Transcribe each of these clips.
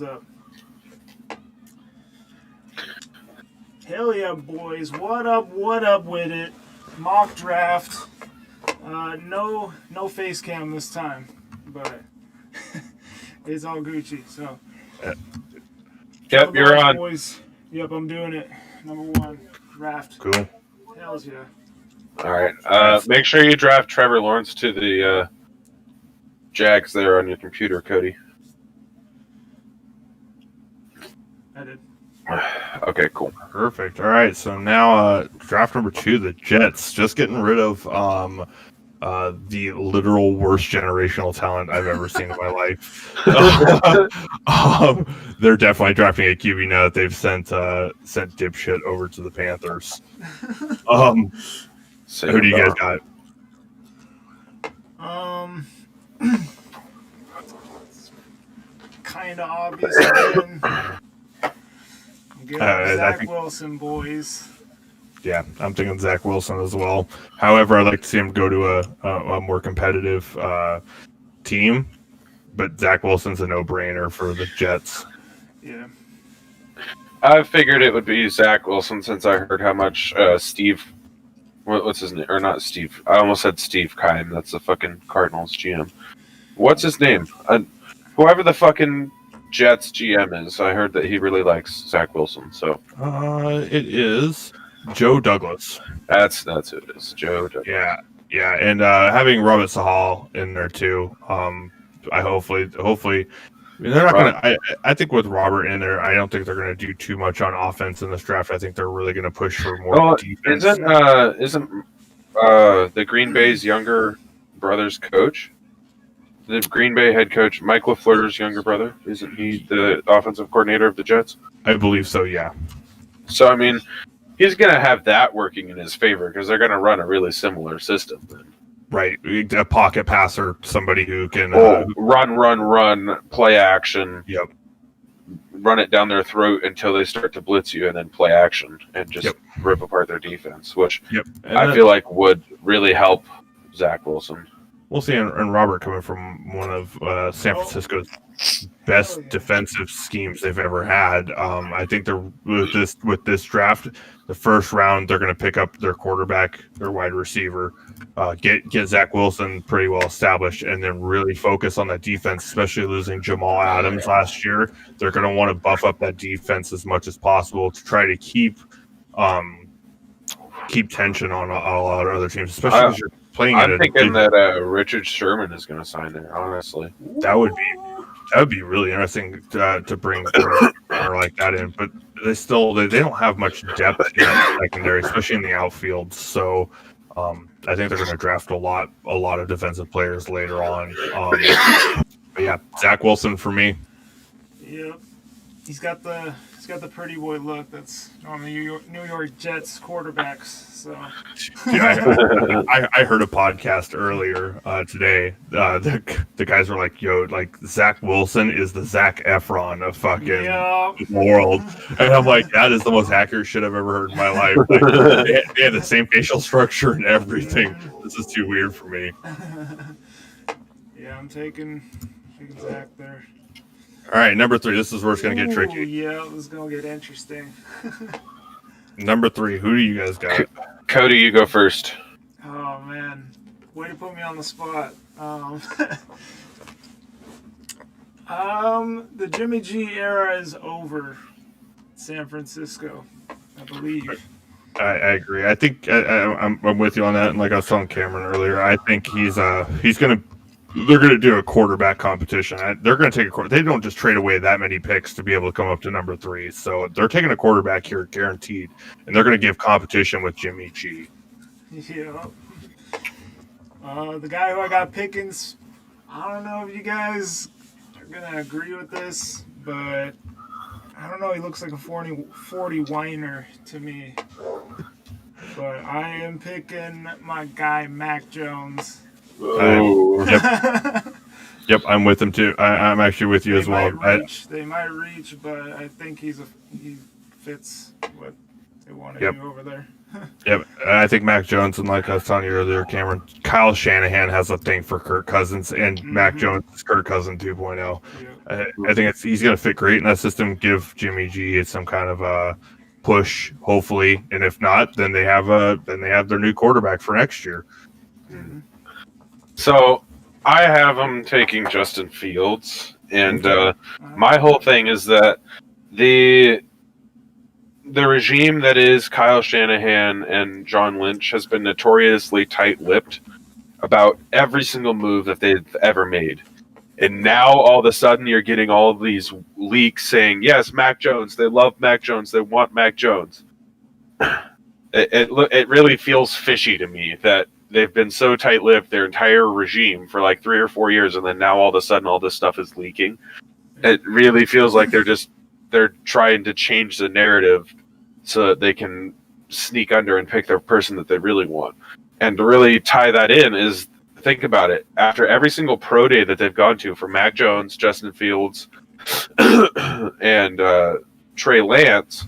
Up. Hell yeah, boys. What up with it? Mock draft. No face cam this time, but it's all Gucci. So, yep, you're on. Boys. Yep, I'm doing it. Number 1 draft. Cool. Hells yeah. All right. Make sure you draft Trevor Lawrence to the Jags there on your computer, Cody. I did. Okay, cool. Perfect. All right, so now draft number 2, the Jets. Just getting rid of the literal worst generational talent I've ever seen in my life. They're definitely drafting a QB now that they've sent dipshit over to the Panthers. Who do you guys got? Kind of obvious. Again. Zach Wilson, boys. Yeah, I'm thinking Zach Wilson as well. However, I'd like to see him go to a more competitive team. But Zach Wilson's a no-brainer for the Jets. Yeah. I figured it would be Zach Wilson since I heard how much Steve... What's his name? Or not Steve. I almost said Steve Keim. That's the fucking Cardinals GM. What's his name? Whoever the fucking Jets GM is, I heard that he really likes Zach Wilson. So it is Joe Douglas. That's who it is. Joe Douglas. Yeah, and having Robert Sahal in there too. I hopefully they're not gonna. I think with Robert in there, I don't think they're gonna do too much on offense in this draft. I think they're really gonna push for more defense. Isn't the Green Bay's younger brother's coach? The Green Bay head coach, Mike LaFleur's younger brother, isn't he the offensive coordinator of the Jets? I believe so, yeah. So, I mean, he's going to have that working in his favor because they're going to run a really similar system. Right. A pocket passer, somebody who can... run, play action. Yep. Run it down their throat until they start to blitz you and then play action and just rip apart their defense, which I feel like would really help Zach Wilson. We'll see, and Robert coming from one of San Francisco's best defensive schemes they've ever had. I think they're with this draft, the first round they're going to pick up their quarterback, their wide receiver, get Zach Wilson pretty well established, and then really focus on that defense. Especially losing Jamal Adams last year, they're going to want to buff up that defense as much as possible to try to keep tension on a lot of other teams, especially because you're playing. I'm thinking that Richard Sherman is going to sign there. Honestly, that would be really interesting to bring like that in. But they don't have much depth in the secondary, especially in the outfield. So I think they're going to draft a lot of defensive players later on. But yeah, Zach Wilson for me. Yep, he's got the pretty boy look that's on the New York Jets quarterbacks. So yeah, I heard a podcast earlier today. The guys were like, "Yo, like Zach Wilson is the Zac Efron of fucking the world," and I'm like, "That is the most accurate shit I've ever heard in my life." Like, they had the same facial structure and everything. This is too weird for me. Yeah, I'm taking Zach there. All right, number 3. This is where it's going to get tricky. Yeah, this is going to get interesting. Number 3, who do you guys got? Cody, you go first. Oh, man. Way to put me on the spot. The Jimmy G era is over. San Francisco, I believe. I agree. I think I'm with you on that. And like I was telling Cameron earlier, I think he's going to. They're going to do a quarterback competition. They're going to take a. They don't just trade away that many picks to be able to come up to number 3. So they're taking a quarterback here, guaranteed, and they're going to give competition with Jimmy G. Yeah. The guy who I got Pickens. I don't know if you guys are going to agree with this, but I don't know. He looks like a 40 whiner to me. But I am picking my guy Mac Jones. Yep, I'm with him too. I'm actually with you as well. They might reach, but I think he fits what they want to do over there. Yep, I think Mac Jones, and like I was telling you earlier, Cameron, Kyle Shanahan has a thing for Kirk Cousins, and Mac Jones is Kirk Cousins 2.0. I think he's going to fit great in that system. Give Jimmy G some kind of a push, hopefully, and if not, then they have their new quarterback for next year. So I have them taking Justin Fields, and my whole thing is that the regime that is Kyle Shanahan and John Lynch has been notoriously tight-lipped about every single move that they've ever made. And now all of a sudden you're getting all of these leaks saying, yes, Mac Jones, they love Mac Jones, they want Mac Jones. It really feels fishy to me that they've been so tight-lipped their entire regime for like 3 or 4 years, and then now all of a sudden all this stuff is leaking. It really feels like they're trying to change the narrative so that they can sneak under and pick their person that they really want. And to really tie that in is, think about it. After every single pro day that they've gone to for Mac Jones, Justin Fields, and Trey Lance,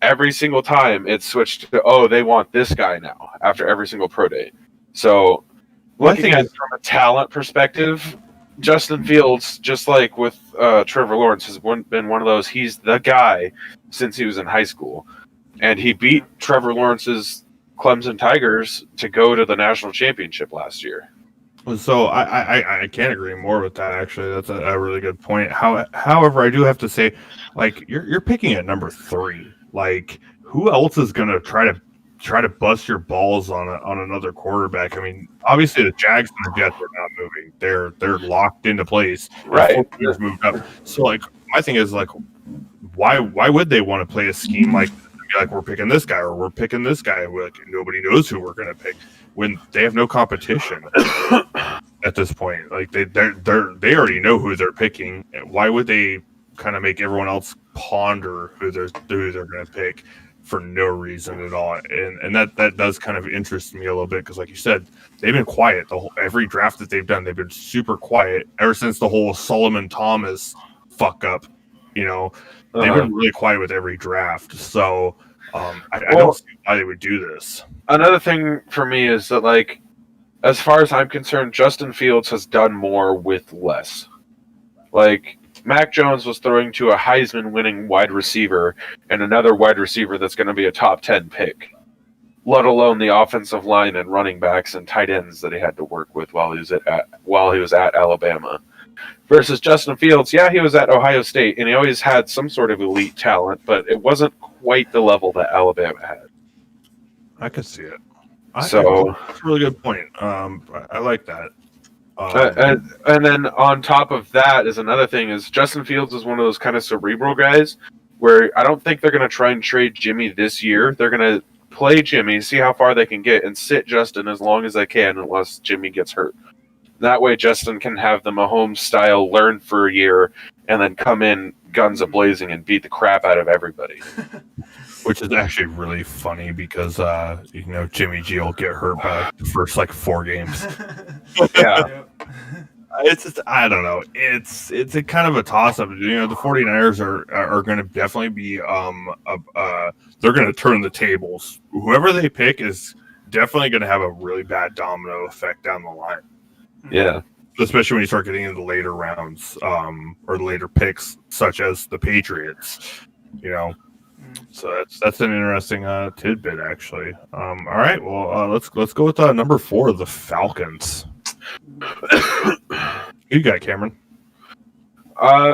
every single time it's switched to, they want this guy now after every single pro day. So looking at it from a talent perspective, Justin Fields, just like with Trevor Lawrence, has been one of those. He's the guy since he was in high school. And he beat Trevor Lawrence's Clemson Tigers to go to the national championship last year. So I can't agree more with that. Actually, that's a really good point. However, I do have to say, like, you're picking at number 3. Like, who else is going to try to bust your balls on another quarterback? I mean, obviously the Jags and the Jets are not moving. They're locked into place. Right. Players moved up. So, like, my thing is, like, why would they want to play a scheme like this? Like, we're picking this guy or we're picking this guy? Like, nobody knows who we're going to pick when they have no competition at this point. Like, they already know who they're picking. Why would they kind of make everyone else ponder who they're going to pick for no reason at all? And that does kind of interest me a little bit because, like you said, they've been quiet every draft that they've done. They've been super quiet ever since the whole Solomon Thomas fuck up. You know, they've been really quiet with every draft. So I don't see why they would do this. Another thing for me is that, like, as far as I'm concerned, Justin Fields has done more with less. Like, Mac Jones was throwing to a Heisman-winning wide receiver and another wide receiver that's going to be a top 10 pick, let alone the offensive line and running backs and tight ends that he had to work with while he was at Alabama. Versus Justin Fields, yeah, he was at Ohio State, and he always had some sort of elite talent, but it wasn't quite the level that Alabama had. I could see it. That's So a really good point. I like that. And then on top of that is another thing is Justin Fields is one of those kind of cerebral guys where I don't think they're going to try and trade Jimmy this year. They're going to play Jimmy, see how far they can get, and sit Justin as long as they can unless Jimmy gets hurt. That way Justin can have the Mahomes style learn for a year and then come in guns a-blazing and beat the crap out of everybody. Which is actually really funny because, Jimmy G will get hurt by the first, 4 games. Yeah. It's just, I don't know. It's a kind of a toss-up. The 49ers are going to definitely be, they're going to turn the tables. Whoever they pick is definitely going to have a really bad domino effect down the line. Yeah. Especially when you start getting into the later rounds, or the later picks, such as the Patriots, So that's an interesting tidbit, actually. All right, well, let's go with number 4, the Falcons. You got Cameron.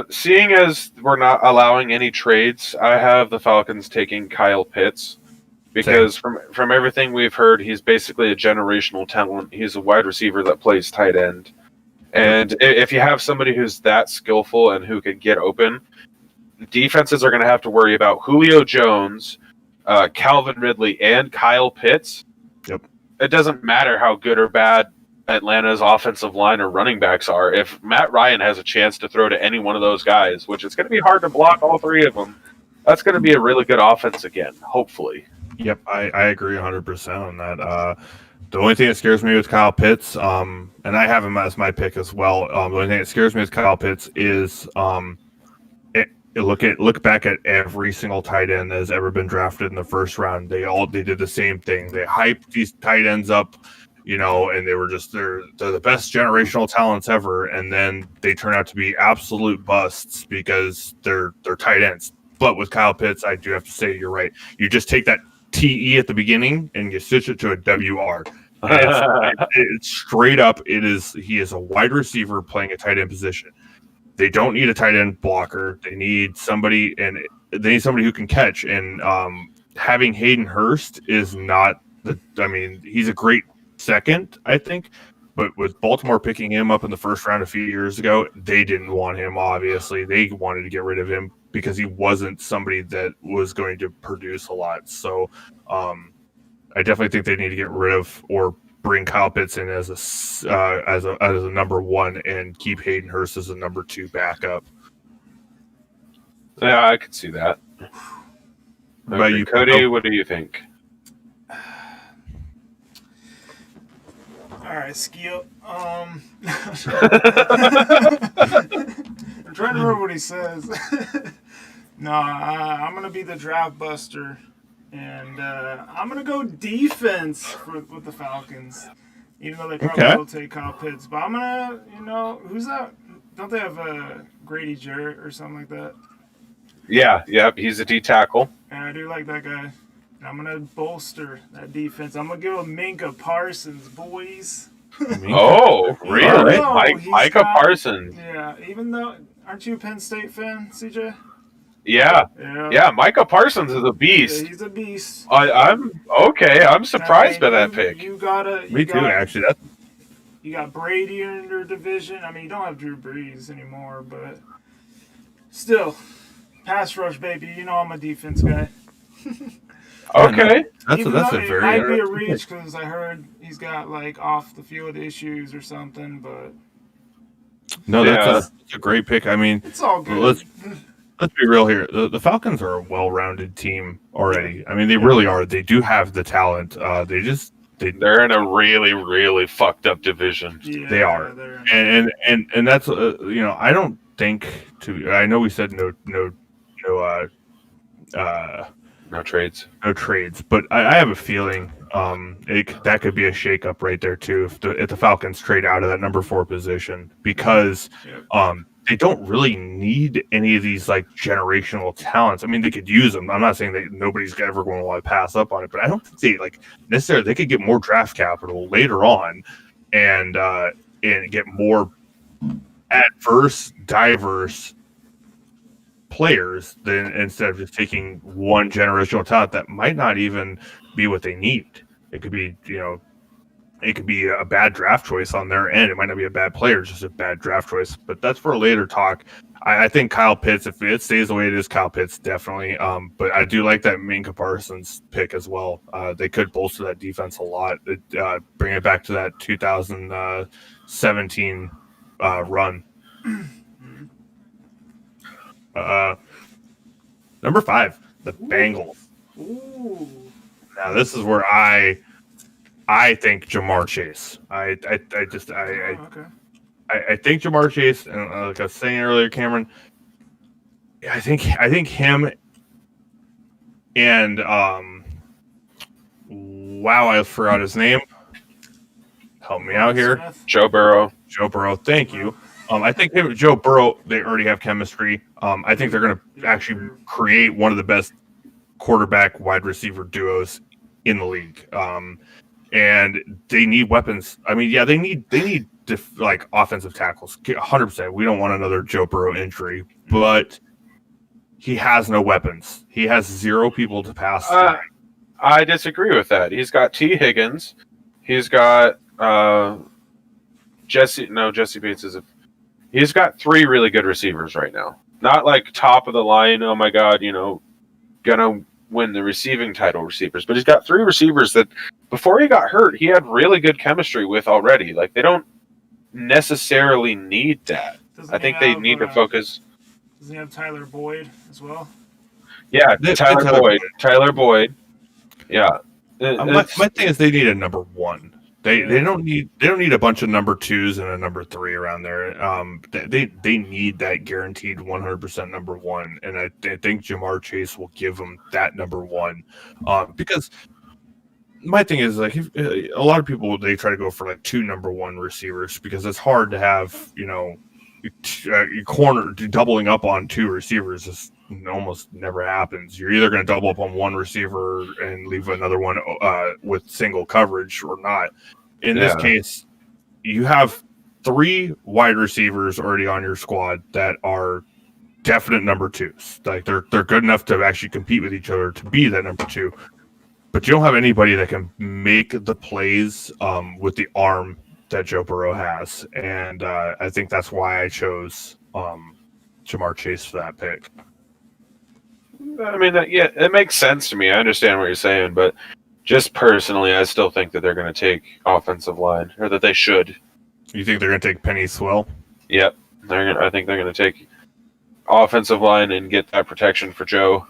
Seeing as we're not allowing any trades, I have the Falcons taking Kyle Pitts because from everything we've heard, he's basically a generational talent. He's a wide receiver that plays tight end, and if you have somebody who's that skillful and who can get open, defenses are going to have to worry about Julio Jones, Calvin Ridley, and Kyle Pitts. Yep. It doesn't matter how good or bad Atlanta's offensive line or running backs are. If Matt Ryan has a chance to throw to any one of those guys, which it's going to be hard to block all 3 of them, that's going to be a really good offense again, hopefully. Yep, I agree 100% on that. The only thing that scares me with Kyle Pitts, and I have him as my pick as well. The only thing that scares me with Kyle Pitts is look back at every single tight end that has ever been drafted in the first round. They did the same thing. They hyped these tight ends up and they were just they're the best generational talents ever, and then they turn out to be absolute busts because they're tight ends. But with Kyle Pitts, I do have to say you're right. You just take that TE at the beginning and you switch it to a WR. It's straight up. He is a wide receiver playing a tight end position. They don't need a tight end blocker. They need somebody who can catch. And having Hayden Hurst is not he's a great second, I think. But with Baltimore picking him up in the first round a few years ago, they didn't want him, obviously. They wanted to get rid of him because he wasn't somebody that was going to produce a lot. So I definitely think they need to get rid of or bring Kyle Pitts in as a number one and keep Hayden Hurst as a number two backup. Yeah, I could see that. But you, Cody, what do you think? All right, Skeel. I'm trying to remember what he says. No, I'm gonna be the draft buster, and I'm gonna go defense with the Falcons. Even though they probably will take Kyle Pitts, but I'm gonna, who's that? Don't they have Grady Jarrett or something like that? Yeah, he's a D tackle. And I do like that guy. I'm going to bolster that defense. I'm going to give him Minka Parsons, boys. Oh, really? Micah Parsons. Yeah, even though, aren't you a Penn State fan, CJ? Yeah, Micah Parsons is a beast. Yeah, he's a beast. I'm surprised by that pick. Me too, actually. You got Brady in your division. I mean, you don't have Drew Brees anymore, but still, pass rush, baby. I'm a defense guy. Okay. That's a very might be a reach because I heard he's got off the field issues or something, but no, that's a great pick. I mean, it's all good. Let's be real here. The Falcons are a well-rounded team already. I mean, they really are. They do have the talent. They're in a really, really fucked up division. Yeah, they are, and that's I don't think I know we said no trades. No trades, but I have a feeling that could be a shakeup right there too if the Falcons trade out of that number 4 position because they don't really need any of these generational talents. I mean, they could use them. I'm not saying that nobody's ever going to want to pass up on it, but I don't think they necessarily. They could get more draft capital later on and get more diverse players than instead of just taking one generational talent that might not even be what they need. It could be, it could be a bad draft choice on their end. It might not be a bad player, just a bad draft choice. But that's for a later talk. I think Kyle Pitts, if it stays the way it is, Kyle Pitts definitely. But I do like that Minka Parsons pick as well. They could bolster that defense a lot. Bring it back to that 2017 run. Number 5, the Bengals. Ooh. Now this is where I think Jamar Chase. I think Jamar Chase, and like I was saying earlier, Cameron. I think him and I forgot his name. Help me out here. Joe Burrow. Thank you. I think him and Joe Burrow, they already have chemistry. I think they're going to actually create one of the best quarterback wide receiver duos in the league. And they need weapons. I mean, yeah, they need offensive tackles. 100%. We don't want another Joe Burrow injury, but he has no weapons. He has 0 people to pass. I disagree with that. He's got T. Higgins. He's got Jesse Bates is he's got 3 really good receivers right now. Not top of the line, oh my God, gonna win the receiving title receivers. But he's got 3 receivers that before he got hurt, he had really good chemistry with already. They don't necessarily need that. I think they need to focus. Doesn't he have Tyler Boyd as well? Yeah, Tyler Boyd. Yeah. My thing is they need a number 1. They don't need a bunch of number 2s and a number 3 around there. They need that guaranteed 100% number 1, and I think Jamar Chase will give them that number 1 because my thing is like a lot of people they try to go for like 2 number 1 receivers because it's hard to have your corner doubling up on 2 receivers is almost never happens. You're either going to double up on 1 receiver and leave another one with single coverage or not. In this case, you have 3 wide receivers already on your squad that are definite number 2s. Like they're good enough to actually compete with each other to be that number 2. But you don't have anybody that can make the plays with the arm that Joe Burrow has. And I think that's why I chose Jamar Chase for that pick. I mean, it makes sense to me. I understand what you're saying, but just personally, I still think that they're going to take offensive line, or that they should. You think they're going to take Penny Swell? Yep. I think they're going to take offensive line and get that protection for Joe.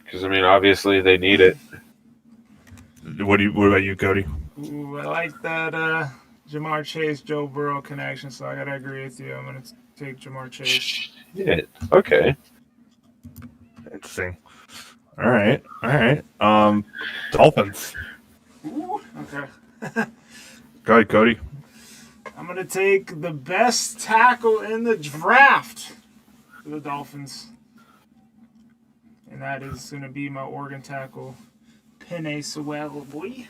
Because, I mean, obviously they need it. What about you, Cody? Ooh, I like that Jamar Chase, Joe Burrow connection, so I got to agree with you. I'm going to take Jamar Chase. Shit. Okay. Interesting. All right. Dolphins. Ooh, okay. Go ahead, Cody. I'm going to take the best tackle in the draft for the Dolphins. And that is going to be my Oregon tackle, Penny Sewell, boy.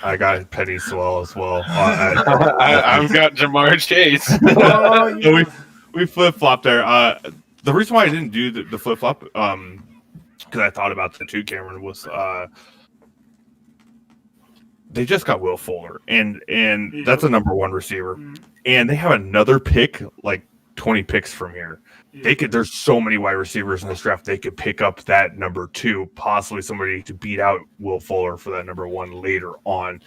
I got Penny Swell as well. I've got Jamar Chase. So we flip-flopped there. The reason why I didn't do the flip-flop, because I thought about the 2, Cameron, was they just got Will Fuller, and that's a number 1 receiver. And they have another pick, like 20 picks from here. There's so many wide receivers in this draft. They could pick up that number 2, possibly somebody to beat out Will Fuller for that number 1 later on.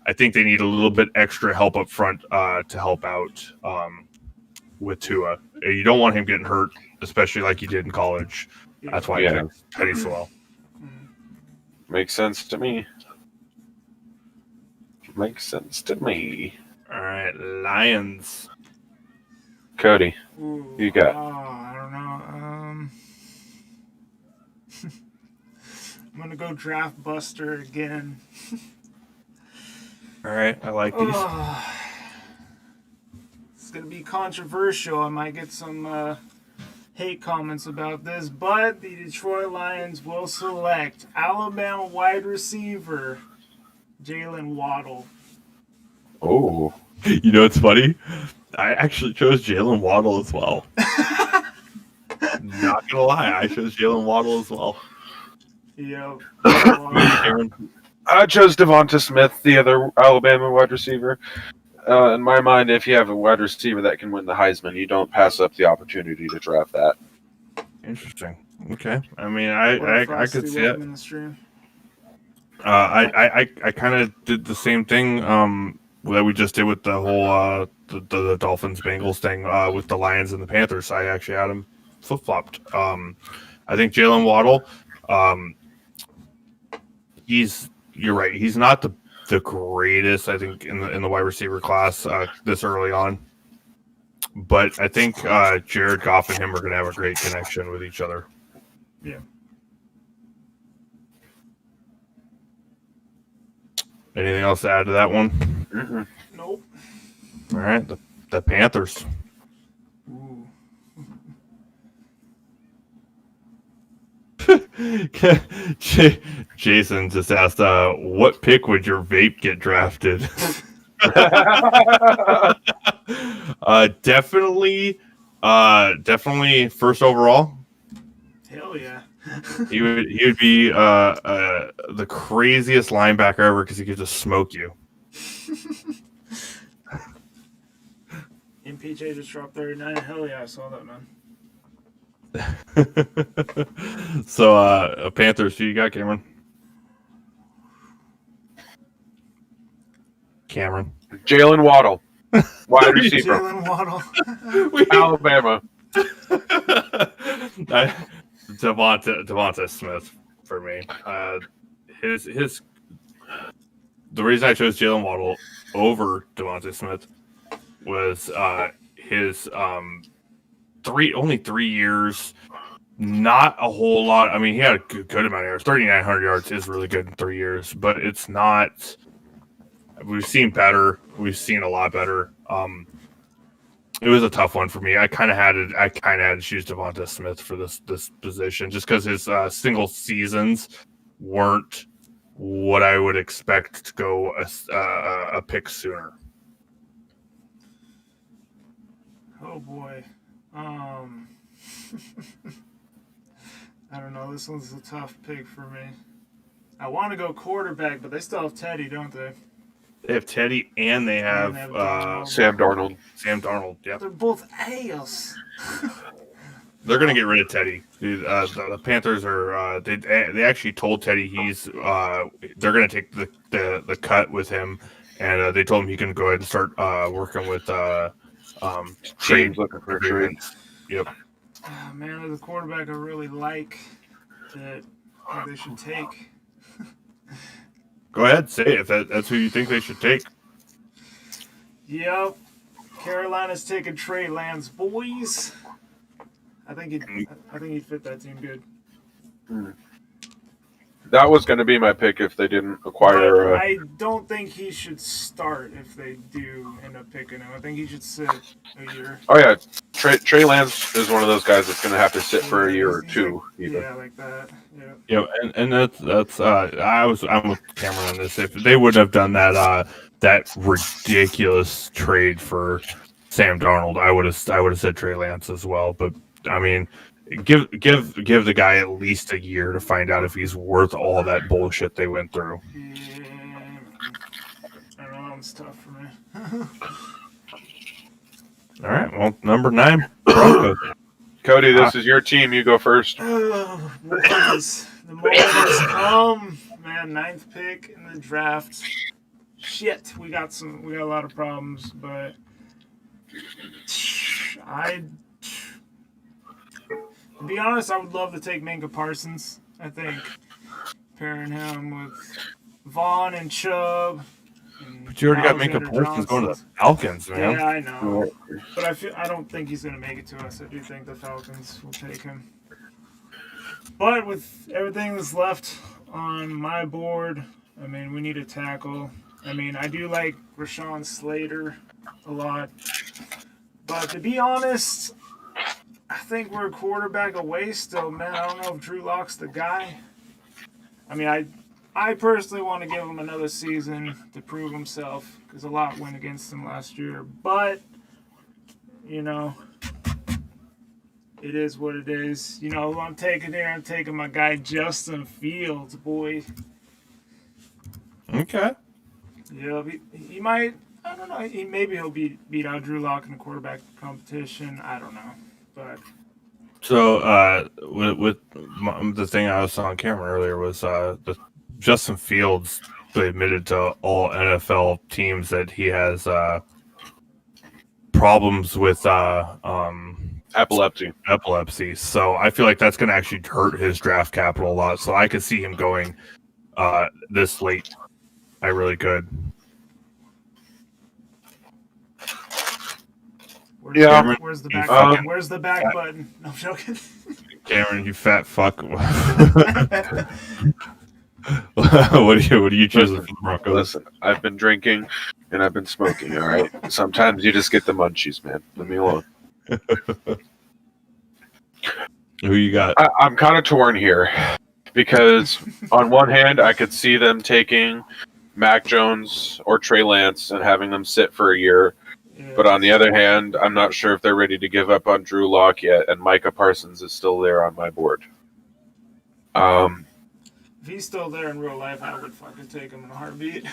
I think they need a little bit extra help up front to help out with Tua. You don't want him getting hurt, especially like he did in college. That's why I picked Penny Swell. Makes sense to me. All right, Lions. Cody, Ooh, you got? I don't know. I'm going to go draft Buster again. All right, I like these. It's going to be controversial. I might get some hate comments about this, but the Detroit Lions will select Alabama wide receiver Jalen Waddle. Oh. You know what's funny? I actually chose Jalen Waddle as well. Not gonna lie, I chose Jalen Waddle as well. Yep. I chose Devonta Smith, the other Alabama wide receiver. In my mind, if you have a wide receiver that can win the Heisman, you don't pass up the opportunity to draft that. Interesting. Okay. I mean, I could see it. I kind of did the same thing that we just did with the whole the Dolphins Bengals thing with the Lions and the Panthers. I actually had them flip flopped. I think Jalen Waddle. You're right. He's not the greatest, I think, in the wide receiver class this early on. But I think Jared Goff and him are going to have a great connection with each other. Yeah. Anything else to add to that one? Mm-hmm. Nope. All right, the Panthers. Ooh. Jason just asked, what pick would your vape get drafted? Definitely first overall. Hell yeah. He would be the craziest linebacker ever because he could just smoke you. MPJ just dropped 39. Hell yeah, I saw that, man. So, Panthers, who you got, Cameron? Jalen Waddle, wide receiver. Jalen Waddle. Alabama. Devonta Smith for me. The reason I chose Jalen Waddle over Devonta Smith was his only 3 years, not a whole lot. I mean, he had a good amount of yards. 3,900 yards is really good in 3 years, but it's not. We've seen better. We've seen a lot better. It was a tough one for me. I kind of had to choose Devonta Smith for this position just because his single seasons weren't what I would expect to go a pick sooner. Oh boy. I don't know. This one's a tough pick for me. I want to go quarterback, but they still have Teddy, don't they? They have Teddy and they have Sam Darnold. Sam Darnold, yeah. They're both A's. They're going to get rid of Teddy. The Panthers are. They actually told Teddy they're going to take the cut with him, and they told him he can go ahead and start working with Teams looking for a trade. Yep. Oh, man, there's a quarterback I really like that they should take. Go ahead, say it. If that's who you think they should take. Yep. Carolina's taking Trey Lance, boys. I think he'd fit that team good. That was going to be my pick if they didn't acquire. I don't think he should start if they do end up picking him. I think he should sit a year. Oh yeah, Trey Lance is one of those guys that's going to have to sit for a year or two. Even. Yeah, like that. Yeah. Yeah, and that's I'm with Cameron on this. If they wouldn't have done that ridiculous trade for Sam Darnold, I would have said Trey Lance as well. But I mean, give the guy at least a year to find out if he's worth all that bullshit they went through. Yeah, I don't know, that one's tough for me. All right, well, number 9, Broncos. Cody, this is your team. You go first. Oh, boys. The moment man, 9th pick in the draft. Shit, we got a lot of problems, but to be honest, I would love to take Minka Parsons. I think pairing him with Vaughn and Chubb. But you already got Minka Parsons going to the Falcons, man. Yeah, I know. But I don't think he's going to make it to us. I do think the Falcons will take him. But with everything that's left on my board, I mean, we need a tackle. I mean, I do like Rashawn Slater a lot. But to be honest, I think we're a quarterback away still, man. I don't know if Drew Lock's the guy. I mean, I personally want to give him another season to prove himself because a lot went against him last year. But, you know, it is what it is. You know who I'm taking here? I'm taking my guy Justin Fields, boy. Okay. Yeah, he might. I don't know. Maybe he'll beat out Drew Lock in the quarterback competition. I don't know, but. So with the thing I was on camera earlier was the Justin Fields admitted to all NFL teams that he has problems with epilepsy. So I feel like that's going to actually hurt his draft capital a lot. So I could see him going this late. I really could. Where's the back button? Where's the back button? No, I'm joking. Cameron, you fat fuck. What do you choose for the Broncos? Listen, I've been drinking and I've been smoking, all right? Sometimes you just get the munchies, man. Leave me alone. Who you got? I'm kind of torn here because on one hand, I could see them taking Mac Jones or Trey Lance and having them sit for a year. Yeah. But on the other hand, I'm not sure if they're ready to give up on Drew Lock yet, and Micah Parsons is still there on my board. If he's still there in real life, I would fucking take him in a heartbeat.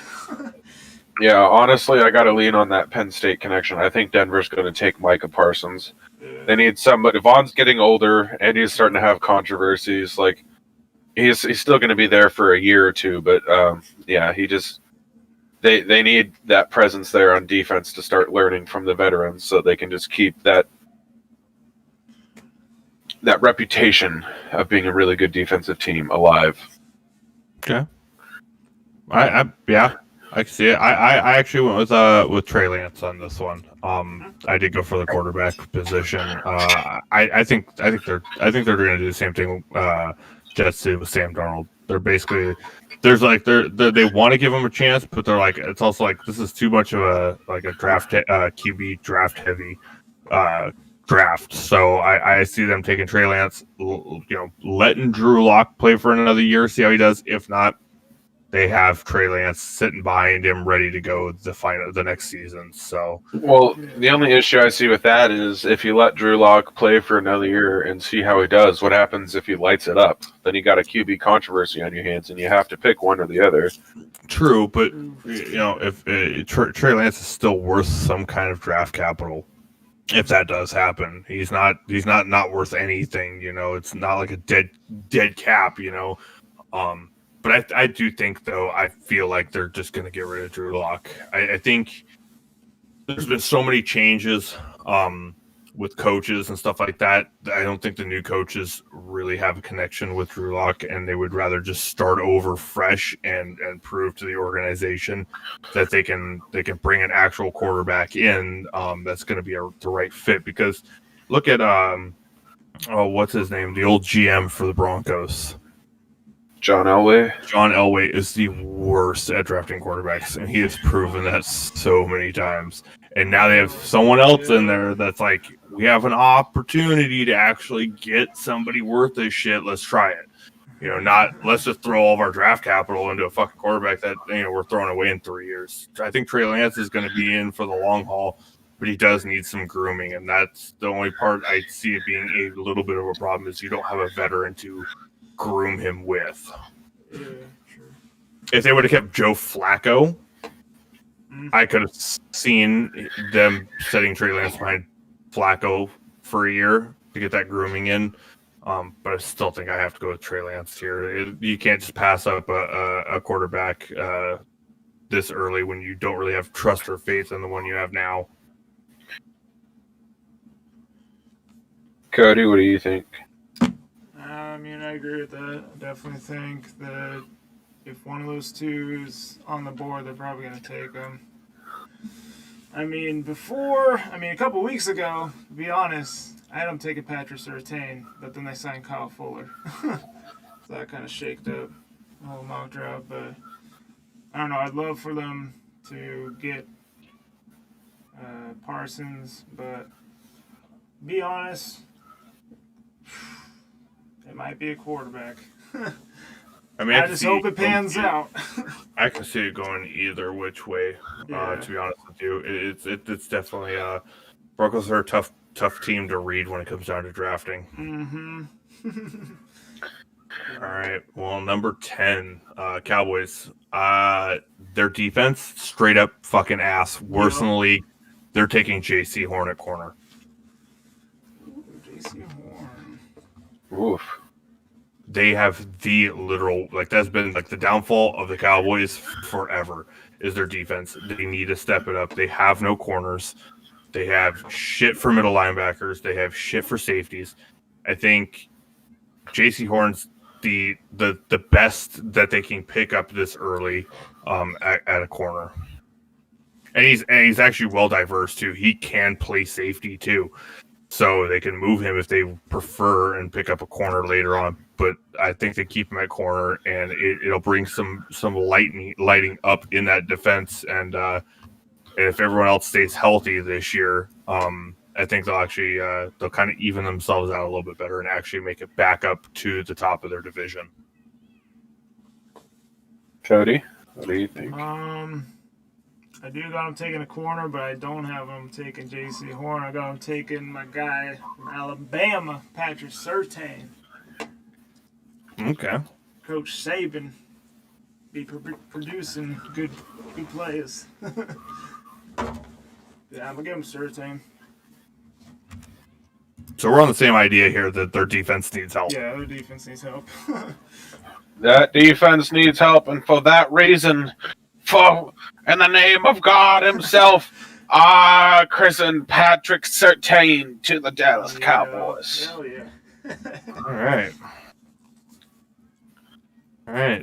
Yeah, honestly, I got to lean on that Penn State connection. I think Denver's going to take Micah Parsons. Yeah. They need somebody. Vaughn's getting older, and he's starting to have controversies. Like, he's still going to be there for a year or two, but yeah, he just they need that presence there on defense to start learning from the veterans, so they can just keep that reputation of being a really good defensive team alive. Okay. Yeah. I can see it. I actually went with Trey Lance on this one. I did go for the quarterback position. I think they're going to do the same thing. Jets did with Sam Darnold. They're basically they want to give him a chance, but they're like it's also like this is too much of a draft QB draft heavy draft. So I see them taking Trey Lance, letting Drew Lock play for another year, see how he does. If not, they have Trey Lance sitting behind him, ready to go the next season. So, well, the only issue I see with that is if you let Drew Lock play for another year and see how he does, what happens if he lights it up? Then you got a QB controversy on your hands, and you have to pick one or the other. True, but if Trey Lance is still worth some kind of draft capital, if that does happen, he's not worth anything. It's not like a dead cap. But I do think, though, I feel like they're just going to get rid of Drew Lock. I think there's been so many changes with coaches and stuff like that. I don't think the new coaches really have a connection with Drew Lock, and they would rather just start over fresh and prove to the organization that they can bring an actual quarterback in that's going to be the right fit. Because look at what's his name, the old GM for the Broncos. John Elway. John Elway is the worst at drafting quarterbacks, and he has proven that so many times. And now they have someone else in there that's like, we have an opportunity to actually get somebody worth this shit. Let's try it. Not let's just throw all of our draft capital into a fucking quarterback that we're throwing away in 3 years. I think Trey Lance is going to be in for the long haul, but he does need some grooming, and that's the only part I see it being a little bit of a problem is you don't have a veteran to groom him with. Yeah, sure. If they would have kept Joe Flacco, I could have seen them setting Trey Lance behind Flacco for a year to get that grooming in. But I still think I have to go with Trey Lance here. You can't just pass up a quarterback this early when you don't really have trust or faith in the one you have now. Cody, what do you think? I agree with that. I definitely think that if one of those two is on the board, they're probably going to take them. A couple weeks ago, to be honest, I had them taking Patrick Surtain, but then they signed Kyle Fuller. So that kind of shaked up the whole mock draft. But I don't know. I'd love for them to get Parsons, but be honest, it might be a quarterback. I just hope it pans out. I can see it going either which way. Yeah. To be honest with you, it's definitely Broncos are a tough team to read when it comes down to drafting. Mm-hmm. All right. Well, number 10, Cowboys. Their defense straight up fucking ass. Worse in the league. They're taking J.C. Horn at corner. J.C. Horn. Oof. They have the literal, that's been the downfall of the Cowboys forever is their defense. They need to step it up. They have no corners. They have shit for middle linebackers. They have shit for safeties. I think J.C. Horn's the best that they can pick up this early at a corner. And he's actually well diverse too. He can play safety too. So they can move him if they prefer and pick up a corner later on. But I think they keep him at corner, and it'll bring some lighting up in that defense. And if everyone else stays healthy this year, I think they'll actually they'll kind of even themselves out a little bit better and actually make it back up to the top of their division. Cody, what do you think? I do got him taking a corner, but I don't have him taking J.C. Horn. I got him taking my guy from Alabama, Patrick Surtain. Okay. Coach Saban be producing good players. Yeah, I'm gonna give him Surtain. So we're on the same idea here that their defense needs help. Yeah, their defense needs help. That defense needs help, and for that reason, in the name of God himself, I christen Patrick Surtain to the Dallas Cowboys. Hell yeah. All right.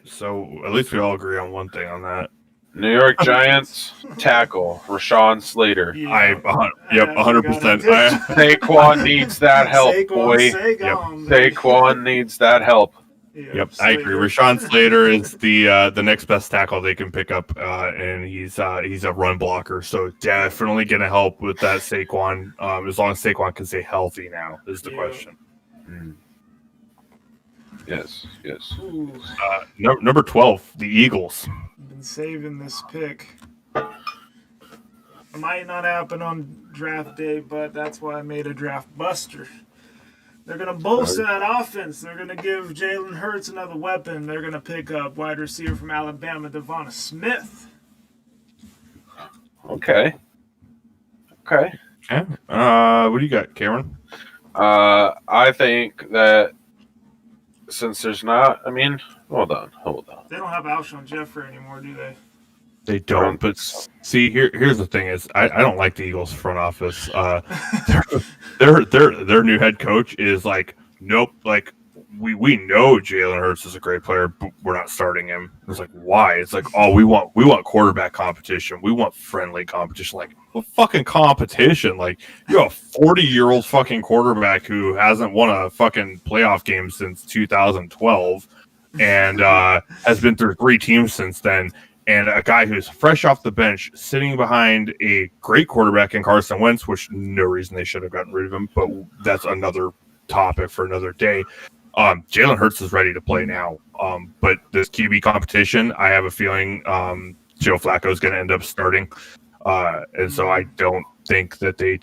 So at least we all agree on one thing on that. New York Giants tackle Rashad Slater. Yeah. 100%. Saquon needs that help, boy. Saquon needs that help. Yep, I agree. Rashad Slater is the next best tackle they can pick up, and he's a run blocker, so definitely going to help with that Saquon. As long as Saquon can stay healthy now, is the question. Yes. Number 12, the Eagles. I've been saving this pick. It might not happen on draft day, but that's why I made a draft buster. They're going to bolster that offense. They're going to give Jalen Hurts another weapon. They're going to pick up wide receiver from Alabama, Devonta Smith. Okay. What do you got, Cameron? I think that since there's not, hold on. They don't have Alshon Jeffrey anymore, do they? They don't, but see, here's the thing: is I don't like the Eagles front office. Their new head coach is like, nope, like we know Jalen Hurts is a great player, but we're not starting him. It's like, why? It's like, oh, we want quarterback competition, we want friendly competition. Like, what fucking competition? Like, you have a 40-year-old fucking quarterback who hasn't won a fucking playoff game since 2012, and has been through 3 teams since then. And a guy who's fresh off the bench, sitting behind a great quarterback in Carson Wentz, which no reason they should have gotten rid of him, but that's another topic for another day. Jalen Hurts is ready to play now. But this QB competition, I have a feeling Joe Flacco is going to end up starting. And so I don't think that they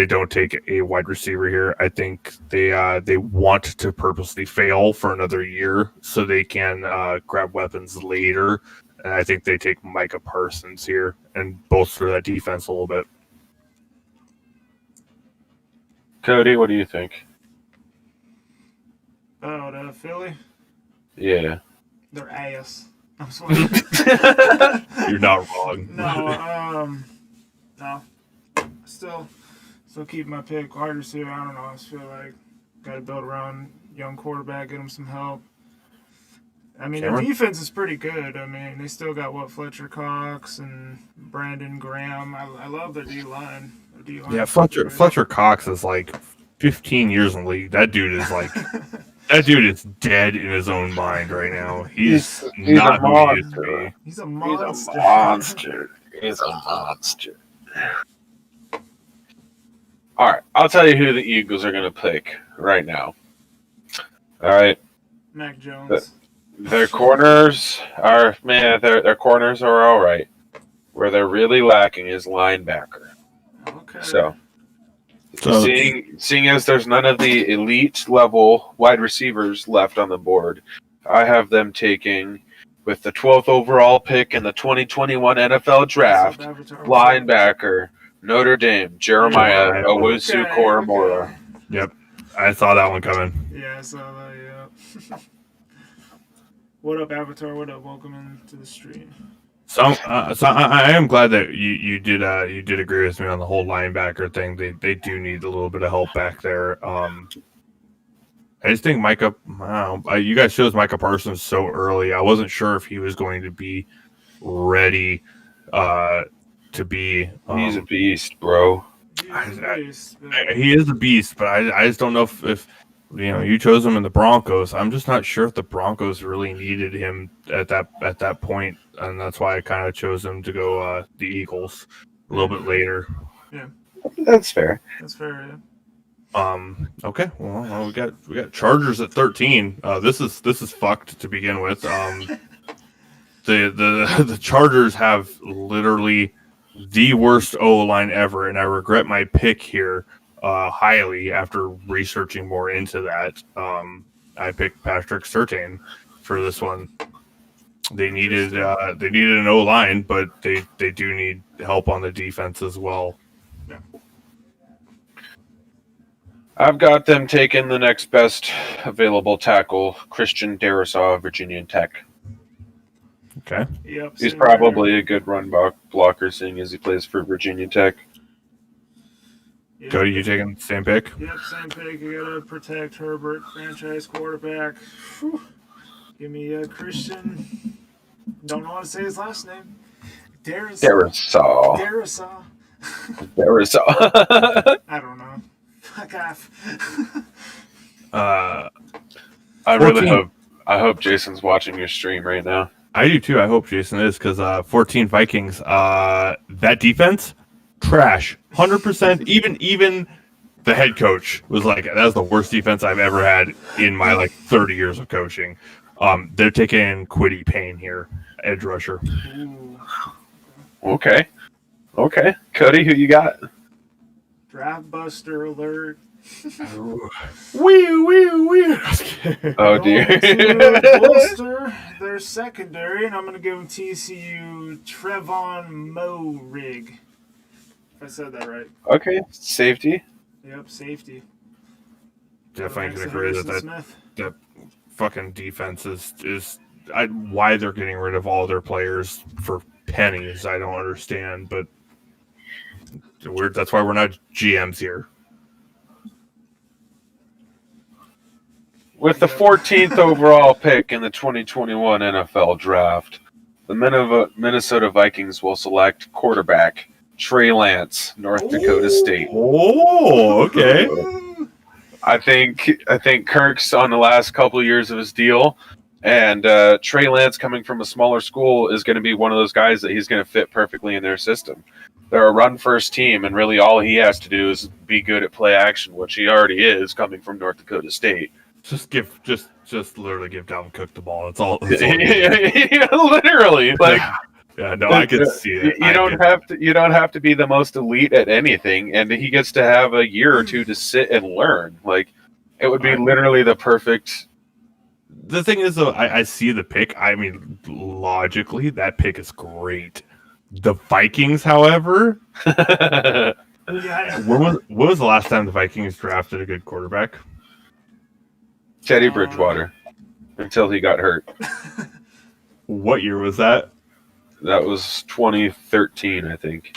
don't take a wide receiver here. I think they want to purposely fail for another year so they can grab weapons later. And I think they take Micah Parsons here and bolster that defense a little bit. Cody, what do you think? Oh, Philly? Yeah. They're ass. I'm sorry. You're not wrong. No. Still keep my pick. Wide receiver, I don't know. I just feel like got to build around young quarterback, get him some help. Cameron? The defense is pretty good. They still got Fletcher Cox and Brandon Graham. I love their D-line. Yeah, Fletcher Cox is like 15 years in the league. That dude is like that dude is dead in his own mind right now. He's not who he used to be. He's a monster. He's a monster. All right, I'll tell you who the Eagles are going to pick right now. All right. Mac Jones. Their corners are, their corners are all right. Where they're really lacking is linebacker. Okay. So seeing as there's none of the elite level wide receivers left on the board, I have them taking, with the 12th overall pick in the 2021 NFL Draft, linebacker, Notre Dame, Jeremiah Owusu-Koramoah. Yep, I saw that one coming. Yeah, I saw that. Yeah. What up, Avatar? What up? Welcome into the stream. So I am glad that you did agree with me on the whole linebacker thing. They do need a little bit of help back there. I just think Micah. You guys chose Micah Parsons so early. I wasn't sure if he was going to be ready to be. He's a beast, bro. He is a beast, but I just don't know if you chose him in the Broncos. I'm just not sure if the Broncos really needed him at that point, and that's why I kind of chose him to go the Eagles a little bit later. Yeah, that's fair. Yeah. Okay. Well, we got Chargers at 13. This is fucked to begin with. The Chargers have literally the worst O-line ever, and I regret my pick here highly after researching more into that. I picked Patrick Surtain for this one. They needed an O-line, but they do need help on the defense as well. Yeah. I've got them taking the next best available tackle, Christian Darrisaw, Virginia Tech. Okay. Yep. He's probably a good run blocker, seeing as he plays for Virginia Tech. Yep. Cody, you taking the same pick? Yep, same pick. You gotta protect Herbert, franchise quarterback. Whew. Give me Christian Don't know how to say his last name. Darisaw. Darisaw. Darisaw. I don't know. Fuck off. Uh, I really 14. hope Jason's watching your stream right now. I do too. I hope Jason is because 14 Vikings. That defense, trash, 100%. Even the head coach was like, "That was the worst defense I've ever had in my 30 years of coaching." They're taking Quiddy Payne here, edge rusher. Ooh. Okay. Cody, who you got? Draft buster alert. Wee. Oh dear. Going to bolster their secondary, and I'm going to give them TCU Trevon Moehrig. If I said that right. Okay, safety. Yep, safety. Definitely can Next to agree Harrison that Smith. that fucking defense is why they're getting rid of all their players for pennies. I don't understand, but that's why we're not GMs here. With the 14th overall pick in the 2021 NFL Draft, the Minnesota Vikings will select quarterback Trey Lance, North Dakota State. Oh, okay. I think Kirk's on the last couple of years of his deal, and Trey Lance, coming from a smaller school, is going to be one of those guys that he's going to fit perfectly in their system. They're a run-first team, and really all he has to do is be good at play action, which he already is, coming from North Dakota State. Just literally give Dalvin Cook the ball. That's all. Yeah, literally, like. Yeah, no, I can see it. You don't have to be the most elite at anything, and he gets to have a year or two to sit and learn. Like, it would be literally the perfect. The thing is, though, I see the pick. I mean, logically, that pick is great. The Vikings, however, Yeah. when was the last time the Vikings drafted a good quarterback? Teddy Bridgewater, until he got hurt. What year was that? That was 2013, I think.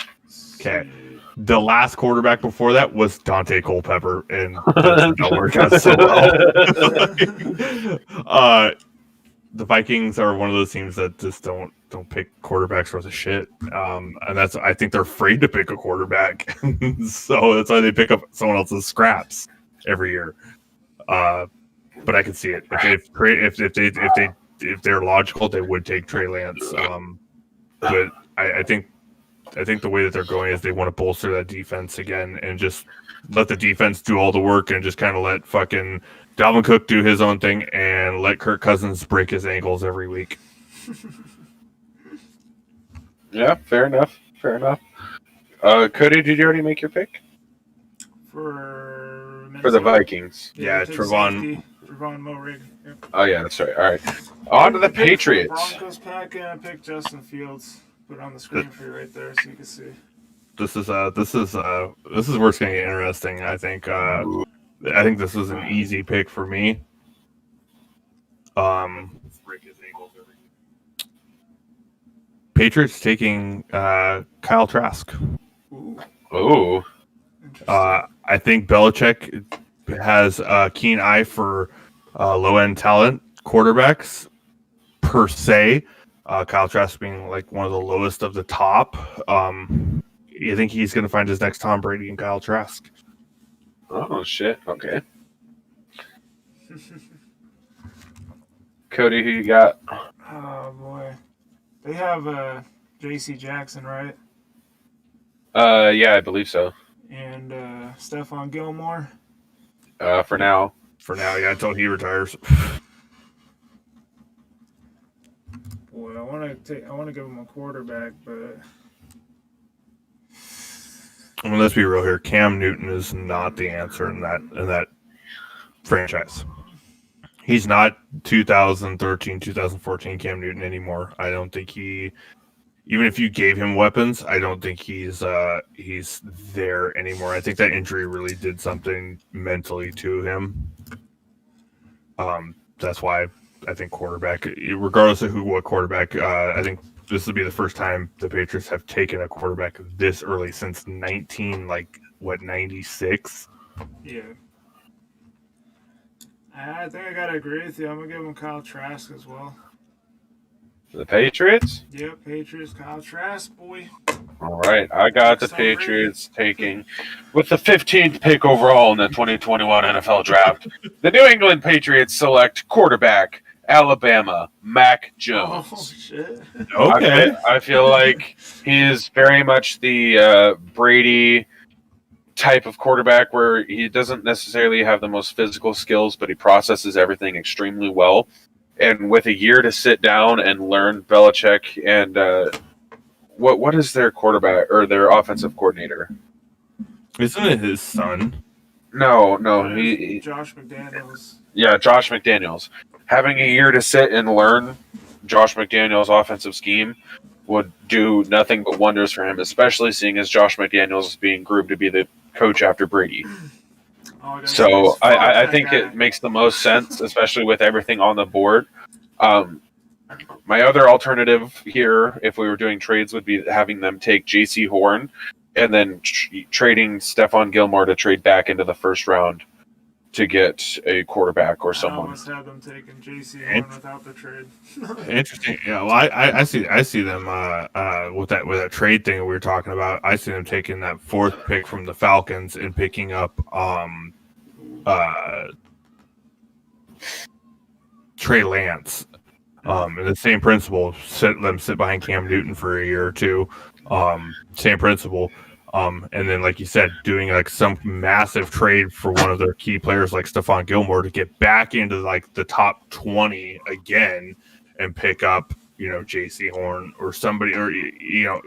Okay. The last quarterback before that was Dante Culpepper, and that didn't work out so well. The Vikings are one of those teams that just don't pick quarterbacks worth of shit, and I think they're afraid to pick a quarterback, so that's why they pick up someone else's scraps every year. But I can see it. If they're logical, they would take Trey Lance. But I think the way that they're going is they want to bolster that defense again and just let the defense do all the work and just kind of let fucking Dalvin Cook do his own thing and let Kirk Cousins break his ankles every week. Yeah, fair enough. Cody, did you already make your pick For the Vikings? Yeah, Trevon Moehrig. Yep. Oh yeah, that's right. All right, on to the Patriots. Broncos pack, and I picked Justin Fields. Put it on the screen for you right there, so you can see. This is where it's going to get interesting. I think this was an easy pick for me. Patriots taking Kyle Trask. Oh, I think Belichick has a keen eye for low-end talent quarterbacks per se. Kyle Trask being like one of the lowest of the top. I think he's going to find his next Tom Brady in Kyle Trask. Oh shit. Okay. Cody, who you got? Oh boy, they have J.C. Jackson, right? Yeah, I believe so. And Stephon Gilmore. For now. Yeah, until he retires. Boy, I want to give him a quarterback, but I mean, let's be real here. Cam Newton is not the answer in that franchise. He's not 2013, 2014 Cam Newton anymore. I don't think even if you gave him weapons, I don't think he's there anymore. I think that injury really did something mentally to him. That's why I think quarterback, regardless of what quarterback, I think this will be the first time the Patriots have taken a quarterback this early since 96? yeah. I think I gotta agree with you. I'm gonna give him Kyle Trask as well. The Patriots? Yep, Patriots, Kyle Trask, boy. All right, I got the Patriots taking with the 15th pick overall in the 2021 NFL Draft. The New England Patriots select quarterback Alabama Mac Jones. Oh shit. Okay. I feel like he is very much the Brady type of quarterback where he doesn't necessarily have the most physical skills, but he processes everything extremely well. And with a year to sit down and learn Belichick and what is their quarterback or their offensive coordinator? Isn't it his son? No, he Josh McDaniels. yeah, Josh McDaniels. Having a year to sit and learn Josh McDaniels' offensive scheme would do nothing but wonders for him, especially seeing as Josh McDaniels is being groomed to be the coach after Brady. So I think it makes the most sense, especially with everything on the board. My other alternative here, if we were doing trades, would be having them take J.C. Horn and then trading Stephon Gilmore to trade back into the first round to get a quarterback or I someone. almost had them taking J.C. Horn without the trade. Interesting. Yeah, well, I see them with that trade thing we were talking about. I see them taking that 4th pick from the Falcons and picking up Trey Lance. And the same principle, sit behind Cam Newton for a year or two. Same principle. And then, like you said, doing like some massive trade for one of their key players like Stephon Gilmore to get back into like the top 20 again and pick up, J.C. Horn or somebody, or,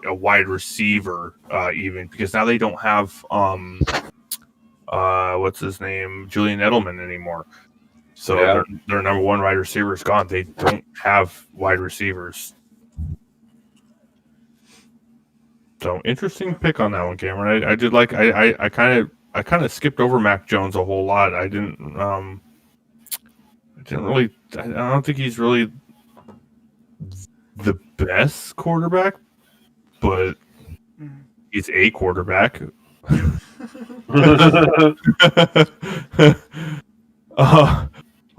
a wide receiver, even because now they don't have, what's his name? Julian Edelman anymore. So their number one wide receiver is gone. They don't have wide receivers. So interesting pick on that one, Cameron. I did like I kind of skipped over Mac Jones a whole lot. I don't think he's really the best quarterback, but he's a quarterback.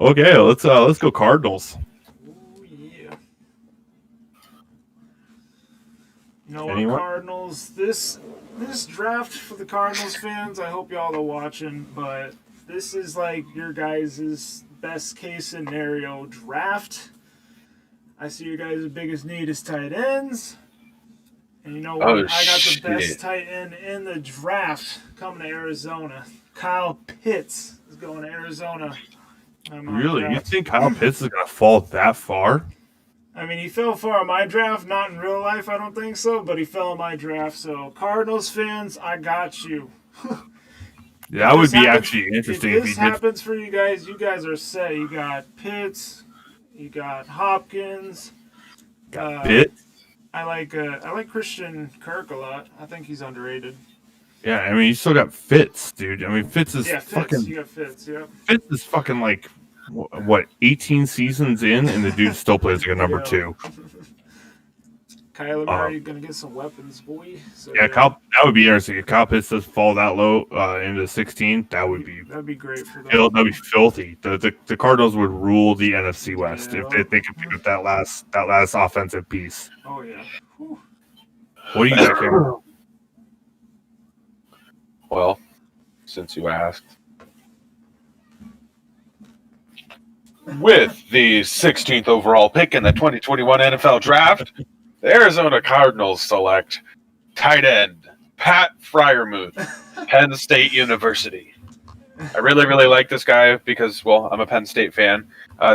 Okay, let's go Cardinals. Oh yeah. You know Anyone? what, Cardinals? This draft for the Cardinals fans, I hope y'all are watching, but this is like your guys' best case scenario draft. I see your guys' biggest need is tight ends. And you know what? I got the best tight end in the draft coming to Arizona. Kyle Pitts is going to Arizona. Really? You think Kyle Pitts is going to fall that far? I mean, he fell far in my draft. Not in real life, I don't think so, but he fell in my draft. So, Cardinals fans, I got you. That would be actually interesting. If this happens for you guys are set. You got Pitts, you got Hopkins. Pitts? I like Christian Kirk a lot. I think he's underrated. Yeah, I mean, you still got Fitz, dude. I mean, Fitz is fucking. You got Fitz, yeah. Fitz is fucking like what 18 seasons in, and the dude still plays like a number 2. Kyler Murray gonna get some weapons, boy. So, yeah, that would be interesting. If Kyle Pitts does fall that low into 16, that'd be great for them. That'd be filthy. The Cardinals would rule the NFC West if they could pick up that last offensive piece. Oh yeah. Whew. What do you got, Cameron? Well, since you asked. With the 16th overall pick in the 2021 NFL Draft, the Arizona Cardinals select tight end Pat Freiermuth, Penn State University. I really, really like this guy because, well, I'm a Penn State fan.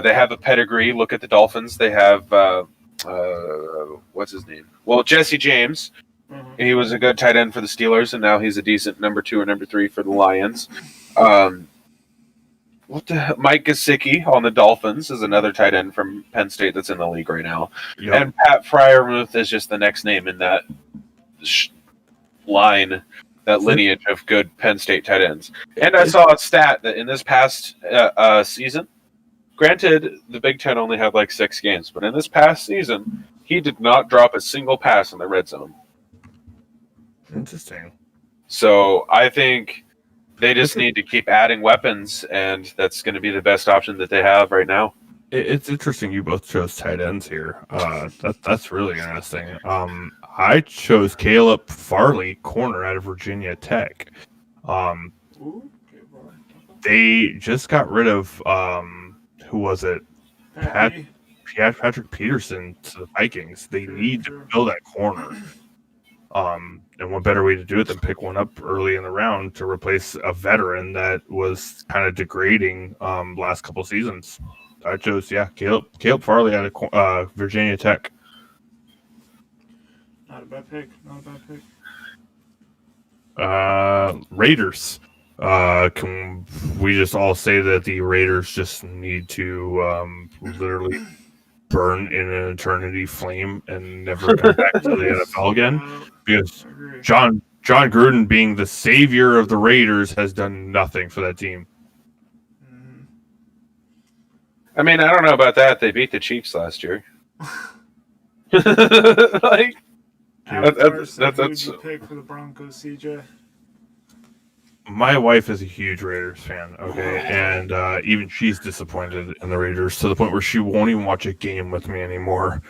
They have a pedigree. Look at the Dolphins. They have, what's his name? Well, Jesse James. Mm-hmm. He was a good tight end for the Steelers, and now he's a decent number 2 or number 3 for the Lions. Mike Gesicki on the Dolphins is another tight end from Penn State that's in the league right now. Yep. And Pat Freiermuth is just the next name in that line, that lineage of good Penn State tight ends. And I saw a stat that in this past season, granted, the Big Ten only had like 6 games, but in this past season, he did not drop a single pass in the red zone. Interesting. So I think they just need to keep adding weapons, and that's going to be the best option that they have right now. It's interesting you both chose tight ends here. That's really interesting. I chose Caleb Farley, corner out of Virginia Tech. Ooh, okay, bro. They just got rid of who was it? Patty. Patrick Peterson to the Vikings. They need to fill that corner. And what better way to do it than pick one up early in the round to replace a veteran that was kind of degrading last couple seasons. I chose, Caleb Farley out of Virginia Tech. Not a bad pick. Not a bad pick. Raiders. Can we just all say that the Raiders just need to literally burn in an eternity flame and never come back to the NFL again? Because John Gruden, being the savior of the Raiders, has done nothing for that team. I mean, I don't know about that. They beat the Chiefs last year. Like, that's a pick for the Broncos, CJ. My wife is a huge Raiders fan, okay, and even she's disappointed in the Raiders to the point where she won't even watch a game with me anymore.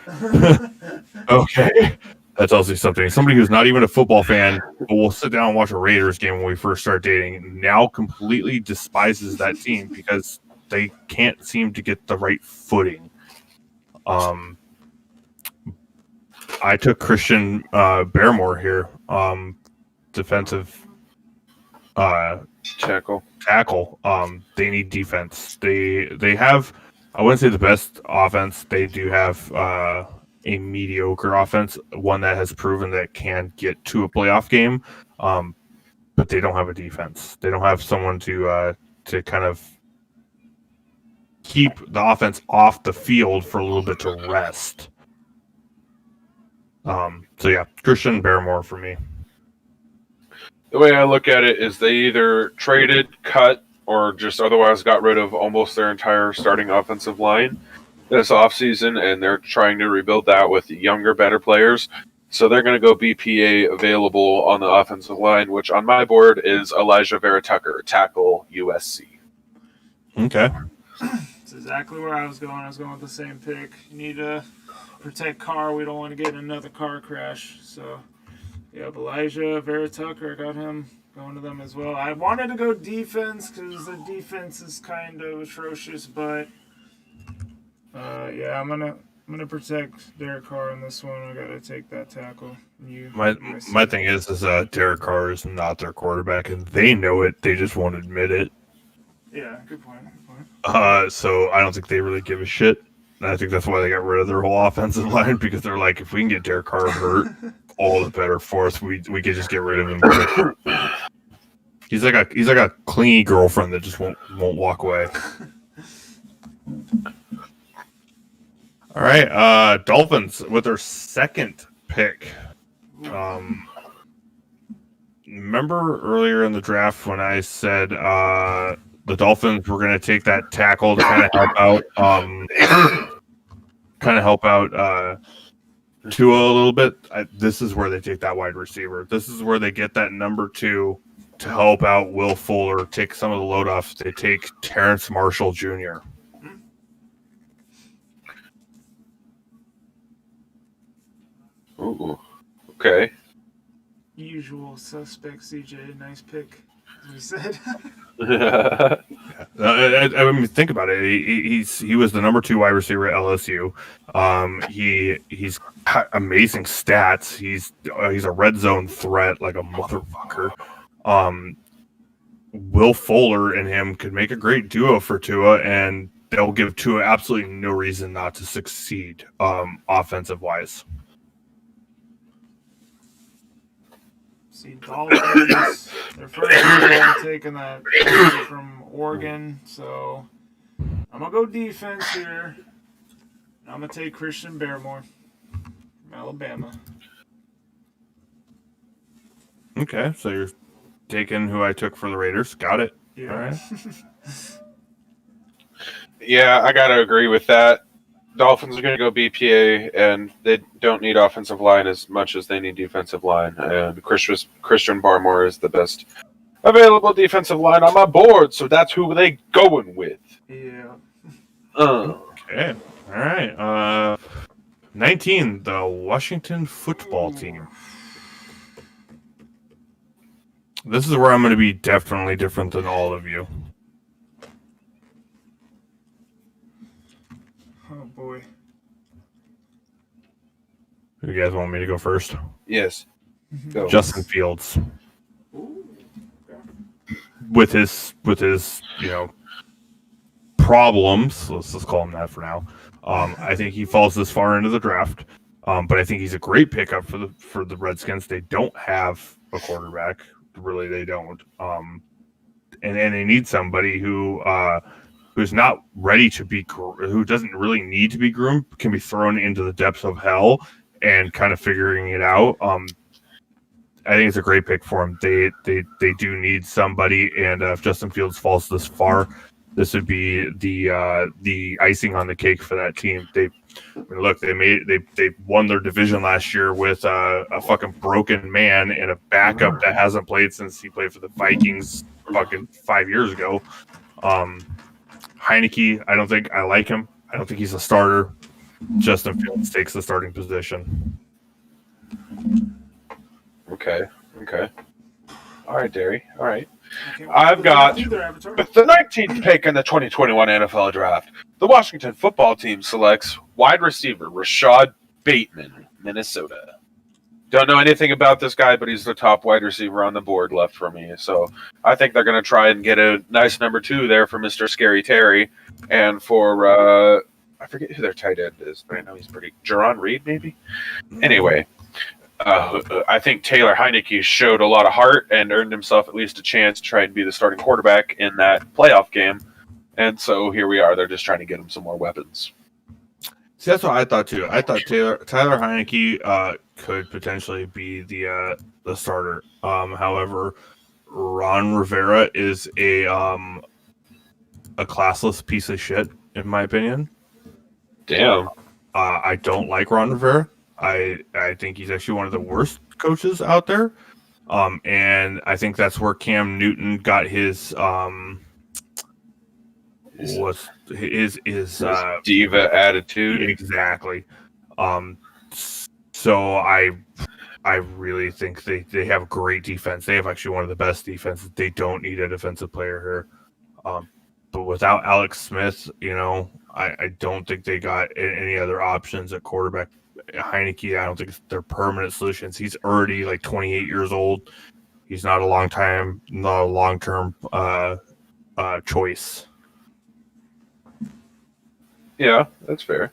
Okay, that tells you something. Somebody who's not even a football fan, but will sit down and watch a Raiders game when we first start dating, now completely despises that team because they can't seem to get the right footing. I took Christian Barmore here, defensive tackle. They need defense. They have, I wouldn't say the best offense. They do have a mediocre offense, one that has proven that it can get to a playoff game, but they don't have a defense. They don't have someone to kind of keep the offense off the field for a little bit to rest. Christian Barmore for me. The way I look at it is they either traded, cut, or just otherwise got rid of almost their entire starting offensive line this offseason, and they're trying to rebuild that with younger, better players. So they're going to go BPA available on the offensive line, which on my board is Elijah Vera Tucker, tackle USC. Okay. That's exactly where I was going. I was going with the same pick. You need to protect Carr. We don't want to get in another car crash. So, Elijah Vera Tucker, I got him going to them as well. I wanted to go defense because the defense is kind of atrocious, but I'm gonna protect Derek Carr in this one. I gotta take that tackle. My thing is Derek Carr is not their quarterback, and they know it. They just won't admit it. Yeah, good point. So I don't think they really give a shit. And I think that's why they got rid of their whole offensive line, because they're like, if we can get Derek Carr hurt, all the better for us. We could just get rid of him. He's like a clingy girlfriend that just won't walk away. All right, Dolphins with their second pick. Remember earlier in the draft when I said the Dolphins were going to take that tackle to kind of help out Tua a little bit? This is where they take that wide receiver. This is where they get that number 2 to help out Will Fuller, take some of the load off. They take Terrence Marshall Jr. Ooh, okay. Usual suspect, CJ. Nice pick, as we said. I mean, think about it. He was the number 2 wide receiver at LSU. He's got amazing stats. He's a red zone threat like a motherfucker. Will Fuller and him could make a great duo for Tua, and they'll give Tua absolutely no reason not to succeed offensive wise. See, Dolphins, their first year taking that from Oregon, so I'm going to go defense here. I'm going to take Christian Barmore from Alabama. Okay, so you're taking who I took for the Raiders. Got it. Yeah. All right. Yeah, I got to agree with that. Dolphins are going to go BPA, and they don't need offensive line as much as they need defensive line. And Christian Barmore is the best available defensive line on my board, so that's who they going with. Yeah. Okay. 19, the Washington football team. This is where I'm going to be definitely different than all of you. Oh boy. You guys want me to go first? Yes. Go. Justin Fields. Ooh. With his problems, let's just call him that for now. I think he falls this far into the draft. But I think he's a great pickup for the Redskins. They don't have a quarterback. Really, they don't. And they need somebody who's not ready to be, who doesn't really need to be groomed, can be thrown into the depths of hell and kind of figuring it out. I think it's a great pick for him. They do need somebody, and if Justin Fields falls this far, this would be the icing on the cake for that team. They won their division last year with a fucking broken man and a backup that hasn't played since he played for the Vikings fucking 5 years ago. Heineke, I don't think I like him. I don't think he's a starter. Justin Fields takes the starting position. Okay. All right, Derry. All right. I've got with the 19th pick in the 2021 NFL Draft, the Washington football team selects wide receiver Rashad Bateman, Minnesota. Don't know anything about this guy, but he's the top wide receiver on the board left for me. So I think they're going to try and get a nice number 2 there for Mr. Scary Terry. And for, I forget who their tight end is, but I know he's pretty... Jaron Reed, maybe? Anyway, I think Taylor Heineke showed a lot of heart and earned himself at least a chance to try and be the starting quarterback in that playoff game. And so here we are. They're just trying to get him some more weapons. See, that's what I thought too. I thought Tyler Heineke could potentially be the starter. However, Ron Rivera is a classless piece of shit, in my opinion. Damn. I don't like Ron Rivera. I think he's actually one of the worst coaches out there. And I think that's where Cam Newton got his diva attitude. Exactly. So I really think they have a great defense. They have actually one of the best defenses. They don't need a defensive player here. But without Alex Smith, I don't think they got any other options at quarterback. Heineke, I don't think they're permanent solutions. He's already like 28 years old. He's not a long-term choice. Yeah, that's fair.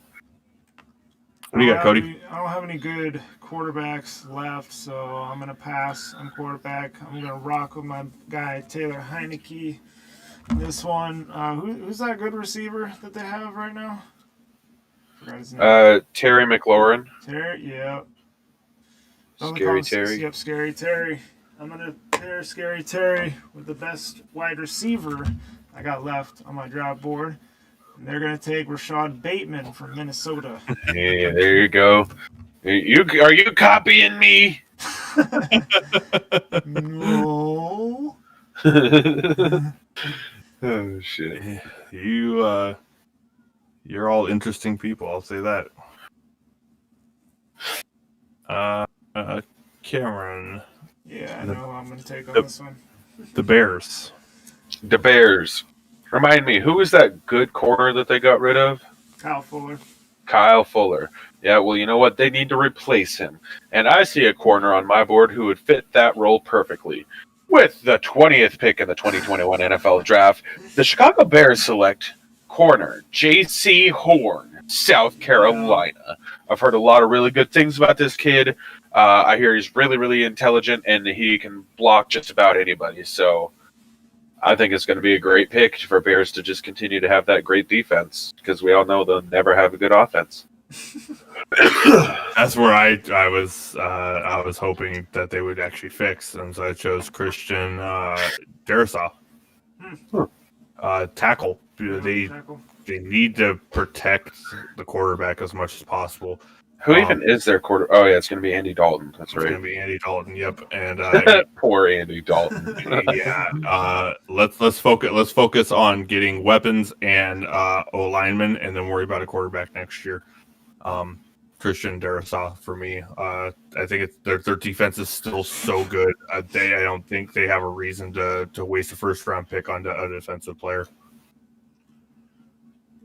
What do you got, Cody? I don't have any good quarterbacks left, so I'm going to pass on quarterback. I'm going to rock with my guy, Taylor Heineke. This one, who's that good receiver that they have right now? Terry McLaurin. Terry, yeah. Scary Terry. Yep, Scary Terry. I'm going to pair Scary Terry with the best wide receiver I got left on my draft board. And they're going to take Rashad Bateman from Minnesota. Yeah, there you go. Are you copying me? No. Oh, shit. You're all interesting people, I'll say that. Cameron. Yeah, I know I'm going to take on this one. The Bears. The Bears. Remind me, who was that good corner that they got rid of? Kyle Fuller. Yeah, well, you know what? They need to replace him. And I see a corner on my board who would fit that role perfectly. With the 20th pick in the 2021 NFL Draft, the Chicago Bears select corner J.C. Horn, South Carolina. I've heard a lot of really good things about this kid. I hear he's really, really intelligent, and he can block just about anybody. So I think it's going to be a great pick for Bears to just continue to have that great defense, because we all know they'll never have a good offense. That's where I was hoping that they would actually fix, and so I chose Christian Darrisaw. Tackle. They need to protect the quarterback as much as possible. Who even is their quarter? Oh yeah, it's going to be Andy Dalton. That's right. It's going to be Andy Dalton. Yep, and poor Andy Dalton. Yeah. Let's focus on getting weapons and O linemen, and then worry about a quarterback next year. Christian Darrisaw for me. I think their defense is still so good. I don't think they have a reason to waste a first round pick on a defensive player.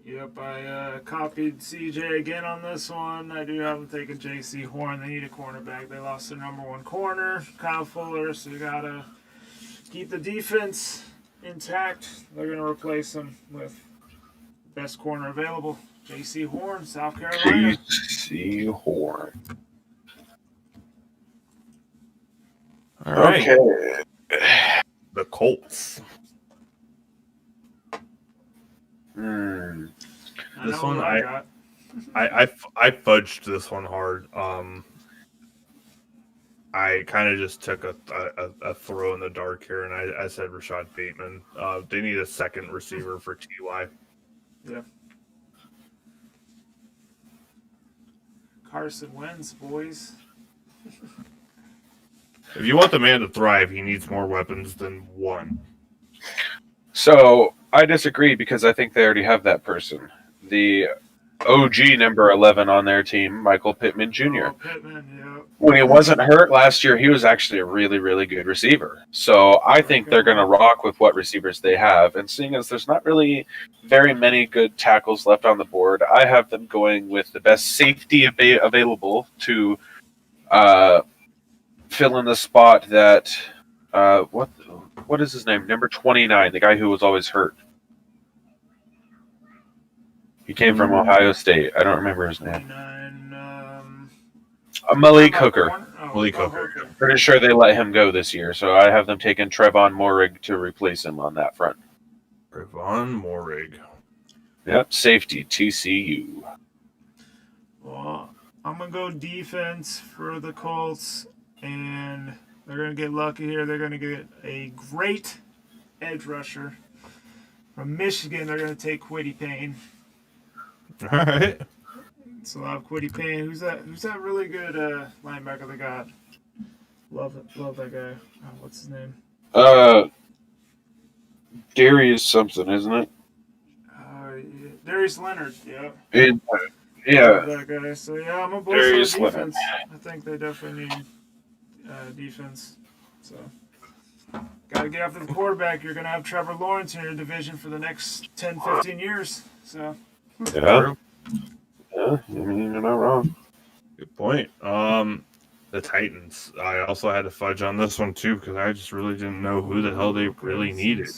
Yep, I copied CJ again on this one. I do have them taking J.C. Horn. They need a cornerback. They lost their number one corner, Kyle Fuller, so you got to keep the defense intact. They're going to replace him with the best corner available, J.C. Horn, South Carolina. J.C. Horn. All right. Okay. The Colts. This one I fudged this one hard. I kind of just took a throw in the dark here, and I said Rashad Bateman. They need a second receiver for TY. Yeah. Carson Wentz, boys. If you want the man to thrive, he needs more weapons than one. So I disagree because I think they already have that person. The OG number 11 on their team, Michael Pittman Jr. Oh, Pittman, yeah. When he wasn't hurt last year, he was actually a really, really good receiver. So I think they're going to rock with what receivers they have. And seeing as there's not really very many good tackles left on the board, I have them going with the best safety available to fill in the spot that what is his name? Number 29, the guy who was always hurt. He came from Ohio State. I don't remember his name. 29, Malik Hooker. Malik Hooker. Pretty sure they let him go this year, so I have them taking Trevon Moehrig to replace him on that front. Trevon Moehrig. Yep, safety, TCU. Well, I'm going to go defense for the Colts, and they're going to get lucky here. They're going to get a great edge rusher. From Michigan, they're going to take Kwity Paye. All right. So I'll have Kwity Paye. Who's that really good linebacker they got? Love that guy. Oh, what's his name? Darius something, isn't it? Yeah. Darius Leonard. Yeah. Yeah. Love that guy. So yeah, I'm a boy for defense. Leonard. I think they definitely need defense. So got to get after the quarterback. You're going to have Trevor Lawrence in your division for the next 10, 15 years. So. Yeah. Yeah, I mean, you're not wrong. Good point. The Titans. I also had to fudge on this one too because I just really didn't know who the hell they really needed.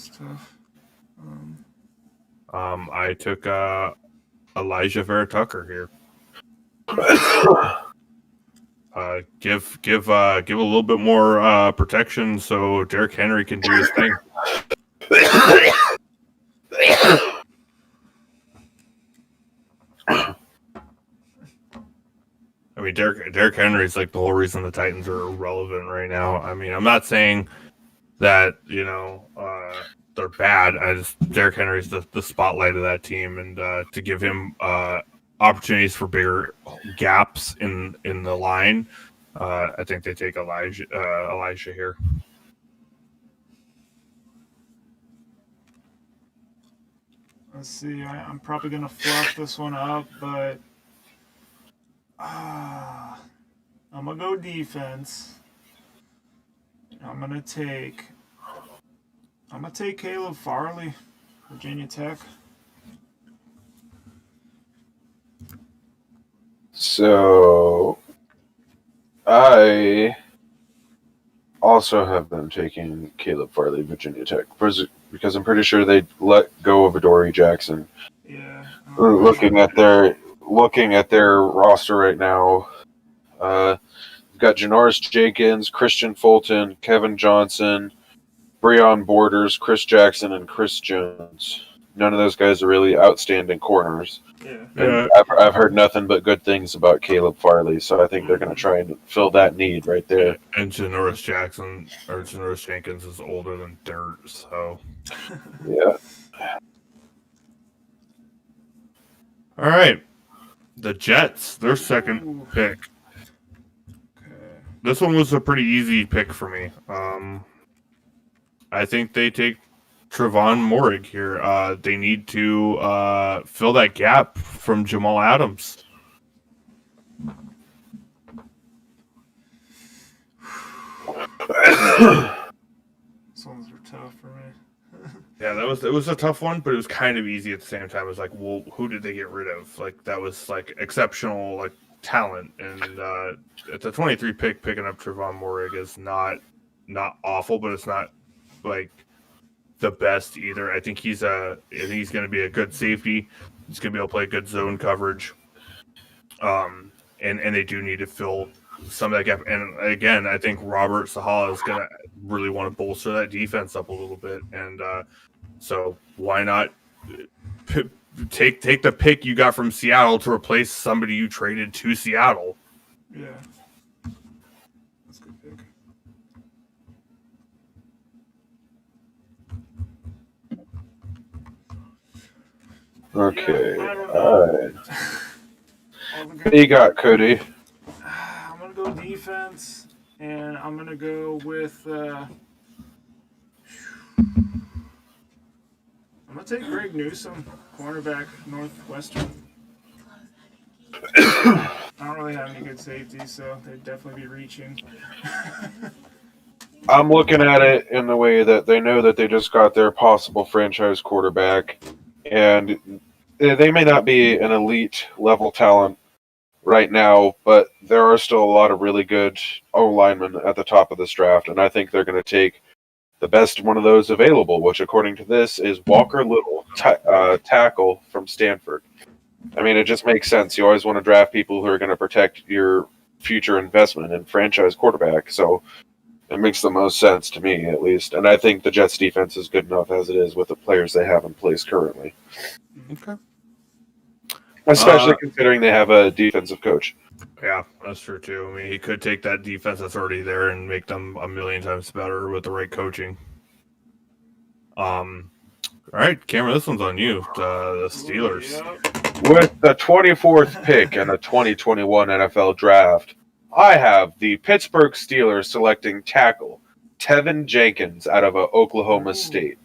I took Elijah Vera Tucker here. Give a little bit more protection so Derrick Henry can do his thing. I mean, Derrick Henry is like the whole reason the Titans are irrelevant right now. I mean, I'm not saying that they're bad. Derrick Henry's the spotlight of that team, and to give him opportunities for bigger gaps in the line, I think they take Elijah here. Let's see. I'm probably going to fluff this one up, but I'm going to go defense. I'm going to take Caleb Farley, Virginia Tech. So I also have them taking Caleb Farley, Virginia Tech, because I'm pretty sure they let go of Adoree Jackson. Yeah. Looking at their roster right now, you've got Janoris Jenkins, Christian Fulton, Kevin Johnson, Breon Borders, Chris Jackson, and Chris Jones. None of those guys are really outstanding corners. Yeah. I've heard nothing but good things about Caleb Farley, so I think they're going to try and fill that need right there. And Janoris Jenkins is older than dirt, so. Yeah. All right. The Jets, their second pick. Okay. This one was a pretty easy pick for me. I think they take Trevon Moehrig here. They need to fill that gap from Jamal Adams. Some ones were tough for me. Yeah, it was a tough one, but it was kind of easy at the same time. It was like, well, who did they get rid of? Like that was like exceptional like talent, and at the 23 pick, picking up Trevon Moehrig is not awful, but it's not like the best either. I think he's going to be a good safety. He's going to be able to play good zone coverage. And they do need to fill some of that gap. And again, I think Robert Salah is going to really want to bolster that defense up a little bit. And so why not take the pick you got from Seattle to replace somebody you traded to Seattle? Yeah. That's a good pick. Okay. Yeah, I don't know. All right. What do you got, Cody? I'm going to go defense, and I'm going to go with... I'm going to take Greg Newsome, cornerback, Northwestern. I don't really have any good safeties, so they'd definitely be reaching. I'm looking at it in the way that they know that they just got their possible franchise quarterback, and they may not be an elite level talent right now, but there are still a lot of really good O-linemen at the top of this draft, and I think they're going to take the best one of those available, which according to this is Walker Little, tackle from Stanford. I mean, it just makes sense. You always want to draft people who are going to protect your future investment in franchise quarterback, so it makes the most sense to me, at least. And I think the Jets' defense is good enough as it is with the players they have in place currently. Okay. Especially considering they have a defensive coach. Yeah, that's true too. I mean, he could take that defense that's already there and make them a million times better with the right coaching. All right, Cameron, this one's on you. The Steelers. With the 24th pick in the 2021 NFL Draft, I have the Pittsburgh Steelers selecting tackle Tevin Jenkins out of Oklahoma State.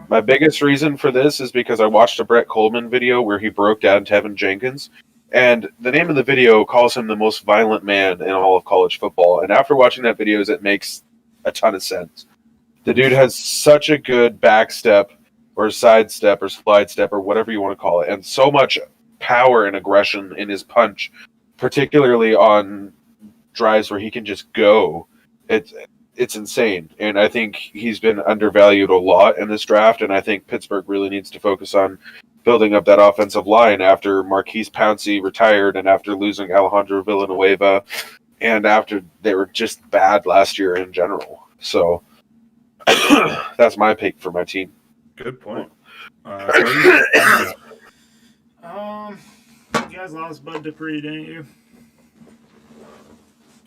My biggest reason for this is because I watched a Brett Coleman video where he broke down Tevin Jenkins, and the name of the video calls him the most violent man in all of college football. And after watching that video, it makes a ton of sense. The dude has such a good back step or side step or slide step or whatever you want to call it, and so much power and aggression in his punch, particularly on drives where he can just go. It's insane, and I think he's been undervalued a lot in this draft, and I think Pittsburgh really needs to focus on building up that offensive line after Marquise Pouncey retired and after losing Alejandro Villanueva and after they were just bad last year in general. So that's my pick for my team. Good point. You guys lost Bud Dupree, didn't you?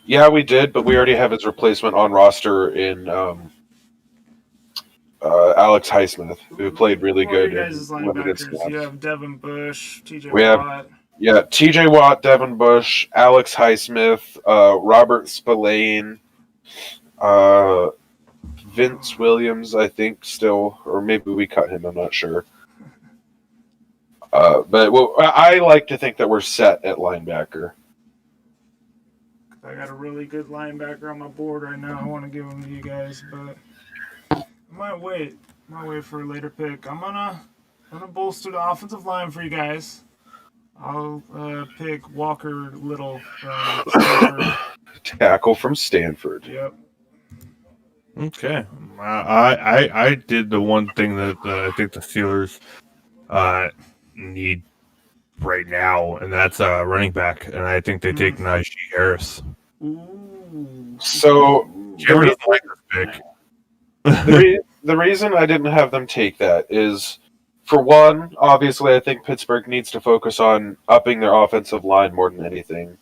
Yeah, we did, but we already have his replacement on roster in Alex Highsmith, who played really good. You guys' linebackers, you have Devin Bush, TJ Watt. Yeah, TJ Watt, Devin Bush, Alex Highsmith, Robert Spillane, Vince Williams, I think, still, or maybe we cut him, I'm not sure. But I like to think that we're set at linebacker. I got a really good linebacker on my board right now. I want to give him to you guys, but I might wait. For a later pick. I'm gonna bolster the offensive line for you guys. I'll pick Walker Little from Stanford. Tackle from Stanford. Yep. Okay. I did the one thing that I think the Steelers need right now, and that's a running back, and I think they take Najee Harris. Ooh. So Cameron doesn't like this pick. The reason I didn't have them take that is, for one, obviously I think Pittsburgh needs to focus on upping their offensive line more than anything.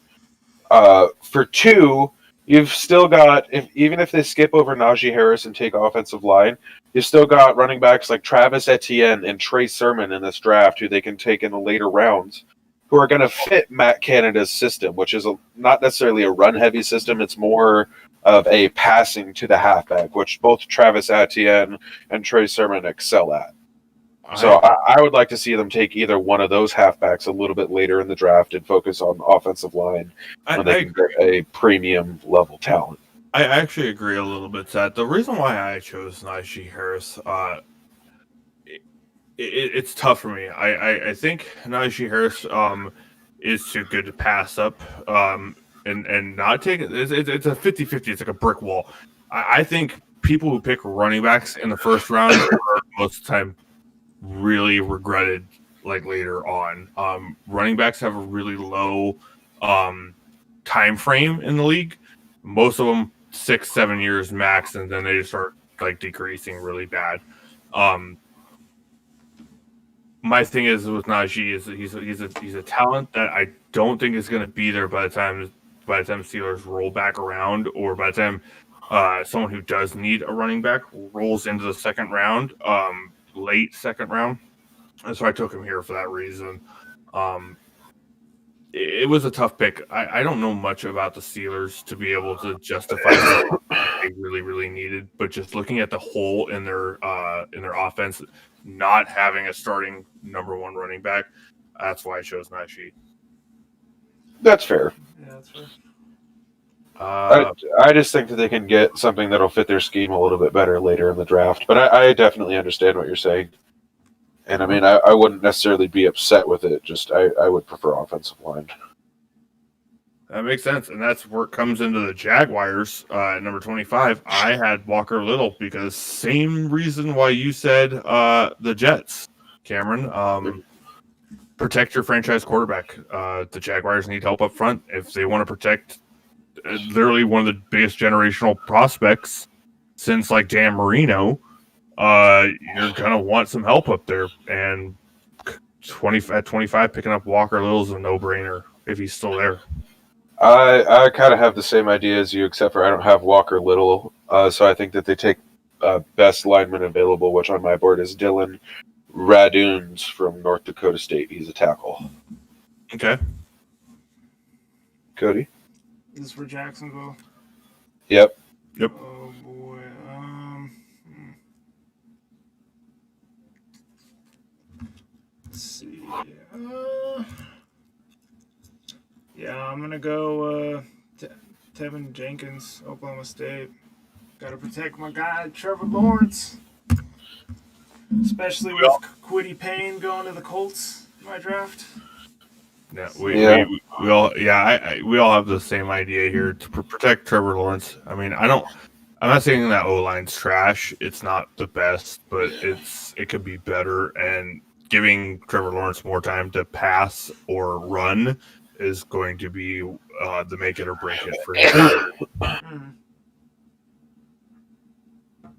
For two, you've still got, even if they skip over Najee Harris and take offensive line, you've still got running backs like Travis Etienne and Trey Sermon in this draft who they can take in the later rounds, who are going to fit Matt Canada's system, which is not necessarily a run-heavy system. It's more of a passing to the halfback, which both Travis Etienne and Trey Sermon excel at. So I would like to see them take either one of those halfbacks a little bit later in the draft and focus on offensive line when they can get a premium level talent. I actually agree a little bit, Seth. The reason why I chose Najee Harris, it's tough for me. I think Najee Harris is too good to pass up and not take it. It's a 50-50. It's like a brick wall. I think people who pick running backs in the first round are most of the time really regretted like later on. Running backs have a really low time frame in the league. Most of them 6-7 years max, and then they just start like decreasing really bad. My thing is with Najee is he's a talent that I don't think is going to be there by the time Steelers roll back around, or by the time someone who does need a running back rolls into the second round, late second round. And so I took him here for that reason. It was a tough pick. I don't know much about the Steelers to be able to justify what they really, really needed, but just looking at the hole in their offense, not having a starting number one running back, that's why I chose Najee. That's fair. Yeah, that's fair. I just think that they can get something that'll fit their scheme a little bit better later in the draft. But I definitely understand what you're saying. And I mean, I wouldn't necessarily be upset with it. Just I would prefer offensive line. That makes sense, and that's where it comes into the Jaguars at number 25. I had Walker Little because same reason why you said the Jets, Cameron. Protect your franchise quarterback. The Jaguars need help up front if they want to protect literally one of the biggest generational prospects since like Dan Marino. You're gonna want some help up there, and at 25, picking up Walker Little is a no-brainer if he's still there. I kind of have the same idea as you, except for I don't have Walker Little. So I think that they take best lineman available, which on my board is Dylan Raduns from North Dakota State. He's a tackle. Okay. Cody? This is for Jacksonville. Yep. Oh boy. Let's see. Yeah, I'm gonna go Tevin Jenkins, Oklahoma State. Got to protect my guy Trevor Lawrence, especially with Quiddy Payne going to the Colts in my draft. Yeah, we all have the same idea here to protect Trevor Lawrence. I mean, I'm not saying that O-line's trash. It's not the best, but it could be better. And giving Trevor Lawrence more time to pass or run is going to be the make it or break it for him.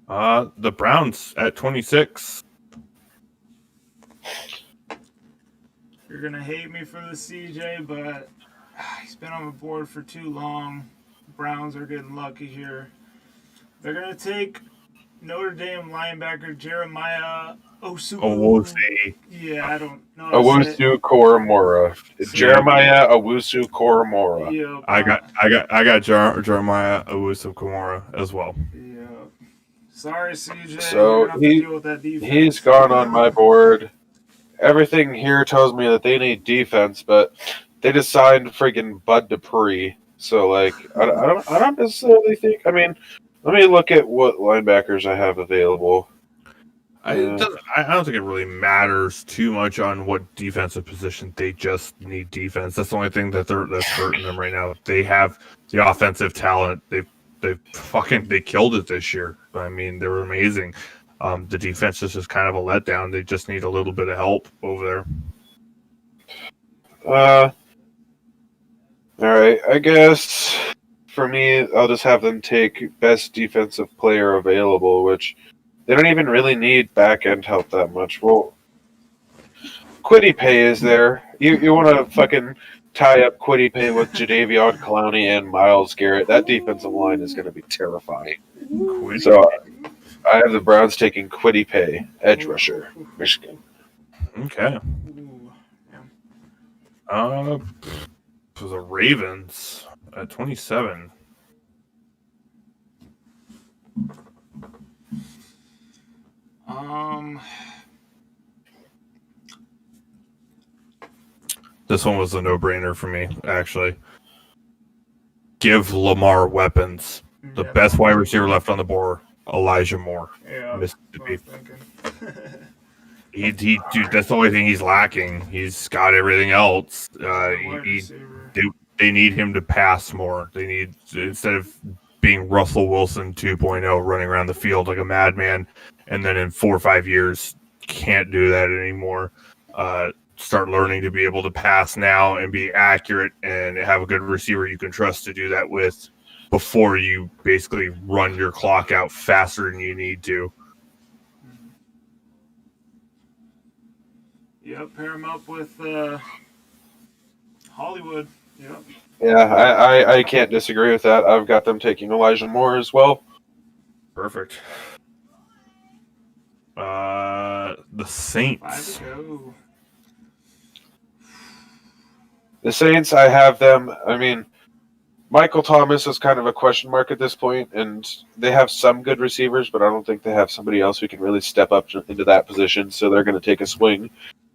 The Browns at 26. You're gonna hate me for the CJ, but he's been on the board for too long. Browns are getting lucky here. They're gonna take Notre Dame linebacker Jeremiah Owusu. Yeah, I don't know. Owusu Koromora. Jeremiah Owusu Koromora. Yeah, I got Jeremiah Owusu Koromora as well. Yeah. Sorry, CJ. So deal with that defense. He's gone on my board. Everything here tells me that they need defense, but they just signed freaking Bud Dupree. So like, I don't necessarily think. I mean, let me look at what linebackers I have available. I don't think it really matters too much on what defensive position. They just need defense. That's the only thing that's hurting them right now. They have the offensive talent. They killed it this year. I mean, they were amazing. The defense is just kind of a letdown. They just need a little bit of help over there. All right. I guess for me, I'll just have them take best defensive player available, which they don't even really need back end help that much. Well, Quiddy Pay is there. You want to fucking tie up Quiddy Pay with Jadeveon Clowney and Myles Garrett. That defensive line is going to be terrifying. So I have the Browns taking Quiddy Pay, edge rusher, Michigan. Okay. For the Ravens at 27. This one was a no-brainer for me, actually. Give Lamar weapons. The best wide receiver left on the board, Elijah Moore, Mississippi. Dude, that's the only thing he's lacking. He's got everything else. They need him to pass more. They need, instead of being Russell Wilson 2.0 running around the field like a madman, and then in 4 or 5 years can't do that anymore. Start learning to be able to pass now and be accurate and have a good receiver you can trust to do that with before you basically run your clock out faster than you need to. Yep, pair him up with Hollywood. Yep. Yeah, I can't disagree with that. I've got them taking Elijah Moore as well. Perfect. The Saints. 5 to go. The Saints, I have them. I mean, Michael Thomas is kind of a question mark at this point, and they have some good receivers, but I don't think they have somebody else who can really step up into that position, so they're going to take a swing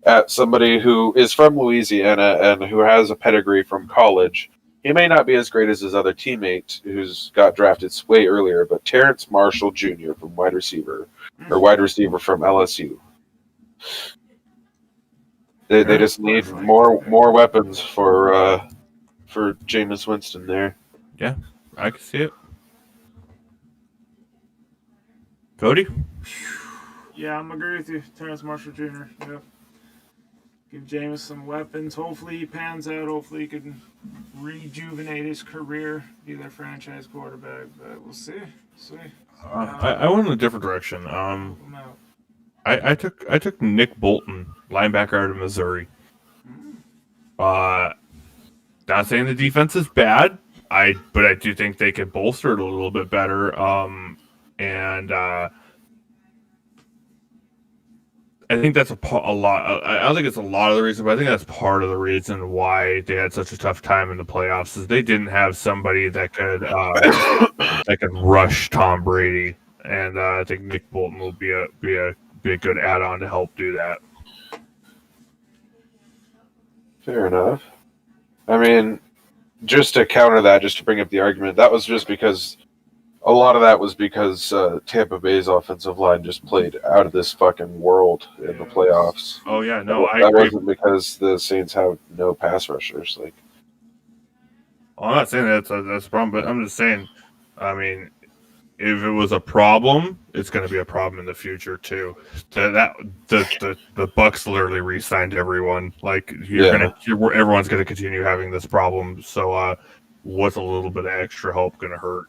at somebody who is from Louisiana and who has a pedigree from college. He may not be as great as his other teammate who's got drafted way earlier, but Terrence Marshall Jr. from wide receiver from LSU. They just need more weapons for Jameis Winston there. Yeah, I can see it. Cody? Yeah, I'm agree with you. Terrence Marshall Jr. Yep. Give Jameis some weapons. Hopefully he pans out. Hopefully he can rejuvenate his career, be their franchise quarterback. But we'll see. I went in a different direction. I took Nick Bolton, linebacker out of Missouri. Not saying the defense is bad, but I do think they could bolster it a little bit better. I think that's a lot. I don't think it's a lot of the reason, but I think that's part of the reason why they had such a tough time in the playoffs is they didn't have somebody that could rush Tom Brady, and I think Nick Bolton will be a good add-on to help do that. Fair enough. I mean, just to counter that, just to bring up the argument, that was just because a lot of that was because Tampa Bay's offensive line just played out of this fucking world in the playoffs. Oh yeah, no, I that agree. wasn't because the Saints have no pass rushers. Like, well, I'm not saying that's a problem, but I'm just saying, I mean, if it was a problem, it's going to be a problem in the future too. The Bucks literally re-signed everyone. Like everyone's going to continue having this problem. So what's a little bit of extra help going to hurt?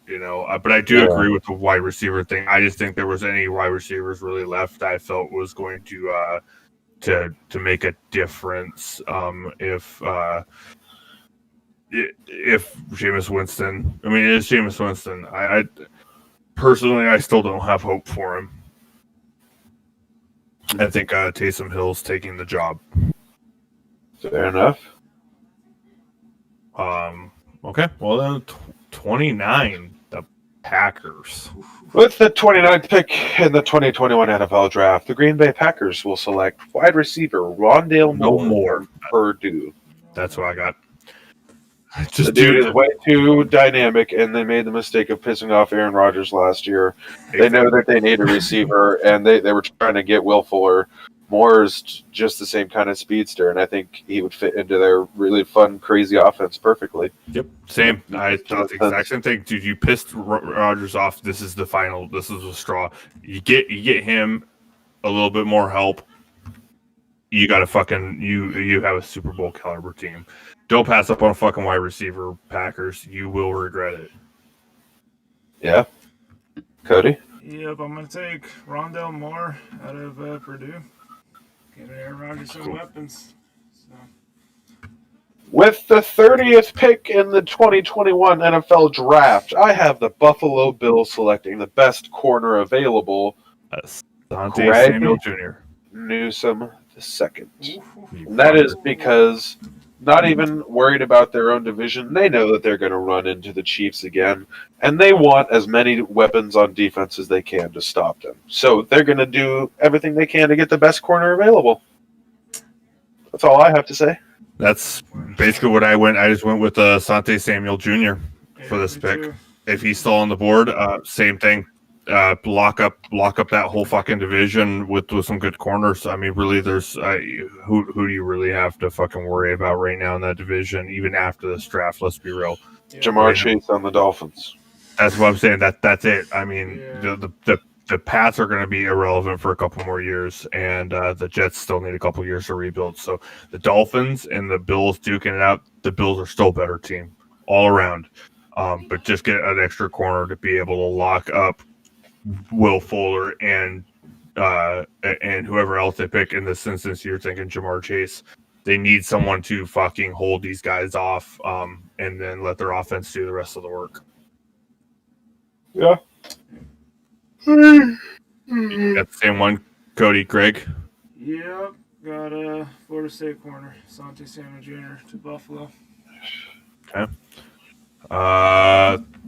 But I do agree with the wide receiver thing. I just think there was any wide receivers really left I felt was going to make a difference if Jameis Winston. I mean, it is Jameis Winston. I personally, I still don't have hope for him. I think Taysom Hill's taking the job. Fair enough. Okay, well then, 29, the Packers. With the 29th pick in the 2021 NFL Draft, the Green Bay Packers will select wide receiver Rondale Moore from Purdue. That's what I got. The dude is way too dynamic, and they made the mistake of pissing off Aaron Rodgers last year. They know that they need a receiver, and they were trying to get Will Fuller. Moore is just the same kind of speedster, and I think he would fit into their really fun, crazy offense perfectly. Yep, same. I thought the exact same thing. Dude, you pissed Rodgers off. This is the final. This is the straw. You get him a little bit more help. You got you have a Super Bowl caliber team. Don't pass up on a fucking wide receiver, Packers. You will regret it. Yeah. Cody? Yep, I'm going to take Rondale Moore out of Purdue. Give Aaron Rodgers some weapons. With the 30th pick in the 2021 NFL Draft, I have the Buffalo Bills selecting the best corner available, Asante Samuel Jr. Newsome II. And that is because, not even worried about their own division, they know that they're going to run into the Chiefs again, and they want as many weapons on defense as they can to stop them. So they're going to do everything they can to get the best corner available. That's all I have to say. That's basically what I went. I just went with Asante Samuel Jr. for this me pick. too. If he's still on the board, same thing. Lock up that whole fucking division with some good corners. I mean, really, there's who do you really have to fucking worry about right now in that division? Even after this draft, let's be real. Yeah. Jamar Chase on the Dolphins. That's what I'm saying. That's it. I mean, Yeah. the Pats are going to be irrelevant for a couple more years, and the Jets still need a couple years to rebuild. So the Dolphins and the Bills duking it out. The Bills are still a better team all around, but just get an extra corner to be able to lock up Will Fuller and whoever else they pick. In this instance, you're thinking Jamar Chase. They need someone to fucking hold these guys off, and then let their offense do the rest of the work. Yeah. Got the same one, Cody, Greg. Yep, got a Florida State corner, Asante Samuel Jr. to Buffalo. Okay.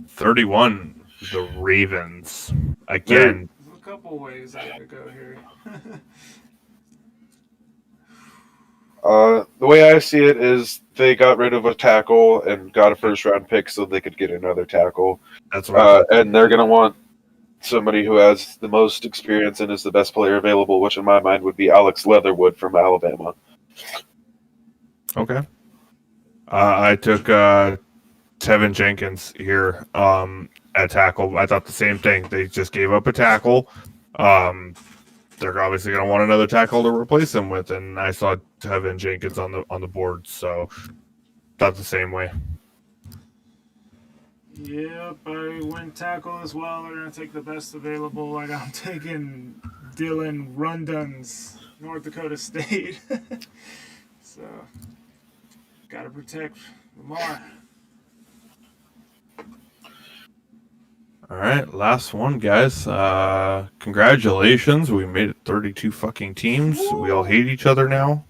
31, the Ravens. Again, There's a couple ways I could go here. The way I see it is they got rid of a tackle and got a first-round pick so they could get another tackle. that's what And they're going to want somebody who has the most experience and is the best player available, which in my mind would be Alex Leatherwood from Alabama. Okay. I took Tevin Jenkins here at tackle. I thought the same thing. They just gave up a tackle. They're obviously going to want another tackle to replace him with, and I saw Tevin Jenkins on the board, so thought the same way. Yep, I went tackle as well. They're going to take the best available. Like, I'm taking Dylan Runduns, North Dakota State. So, got to protect Lamar. All right, last one, guys. Congratulations. We made it 32 fucking teams. We all hate each other now.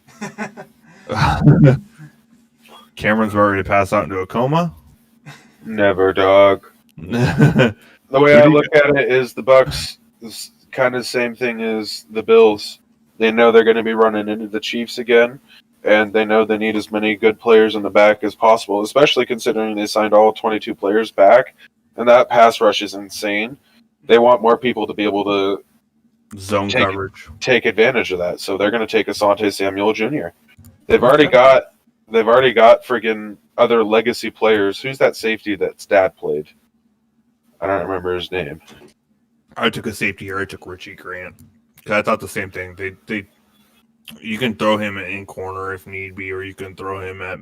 Cameron's ready to pass out into a coma. Never, dog. The way I look at it is the Bucks is kind of the same thing as the Bills. They know they're going to be running into the Chiefs again, and they know they need as many good players in the back as possible, especially considering they signed all 22 players back, and that pass rush is insane. They want more people to be able to Zone coverage. Take advantage of that, so they're going to take Asante Samuel Jr. They've already got friggin' other legacy players. Who's that safety that Dad played? I don't remember his name. I took a safety here. I took Richie Grant. I thought the same thing. You can throw him in corner if need be, or you can throw him at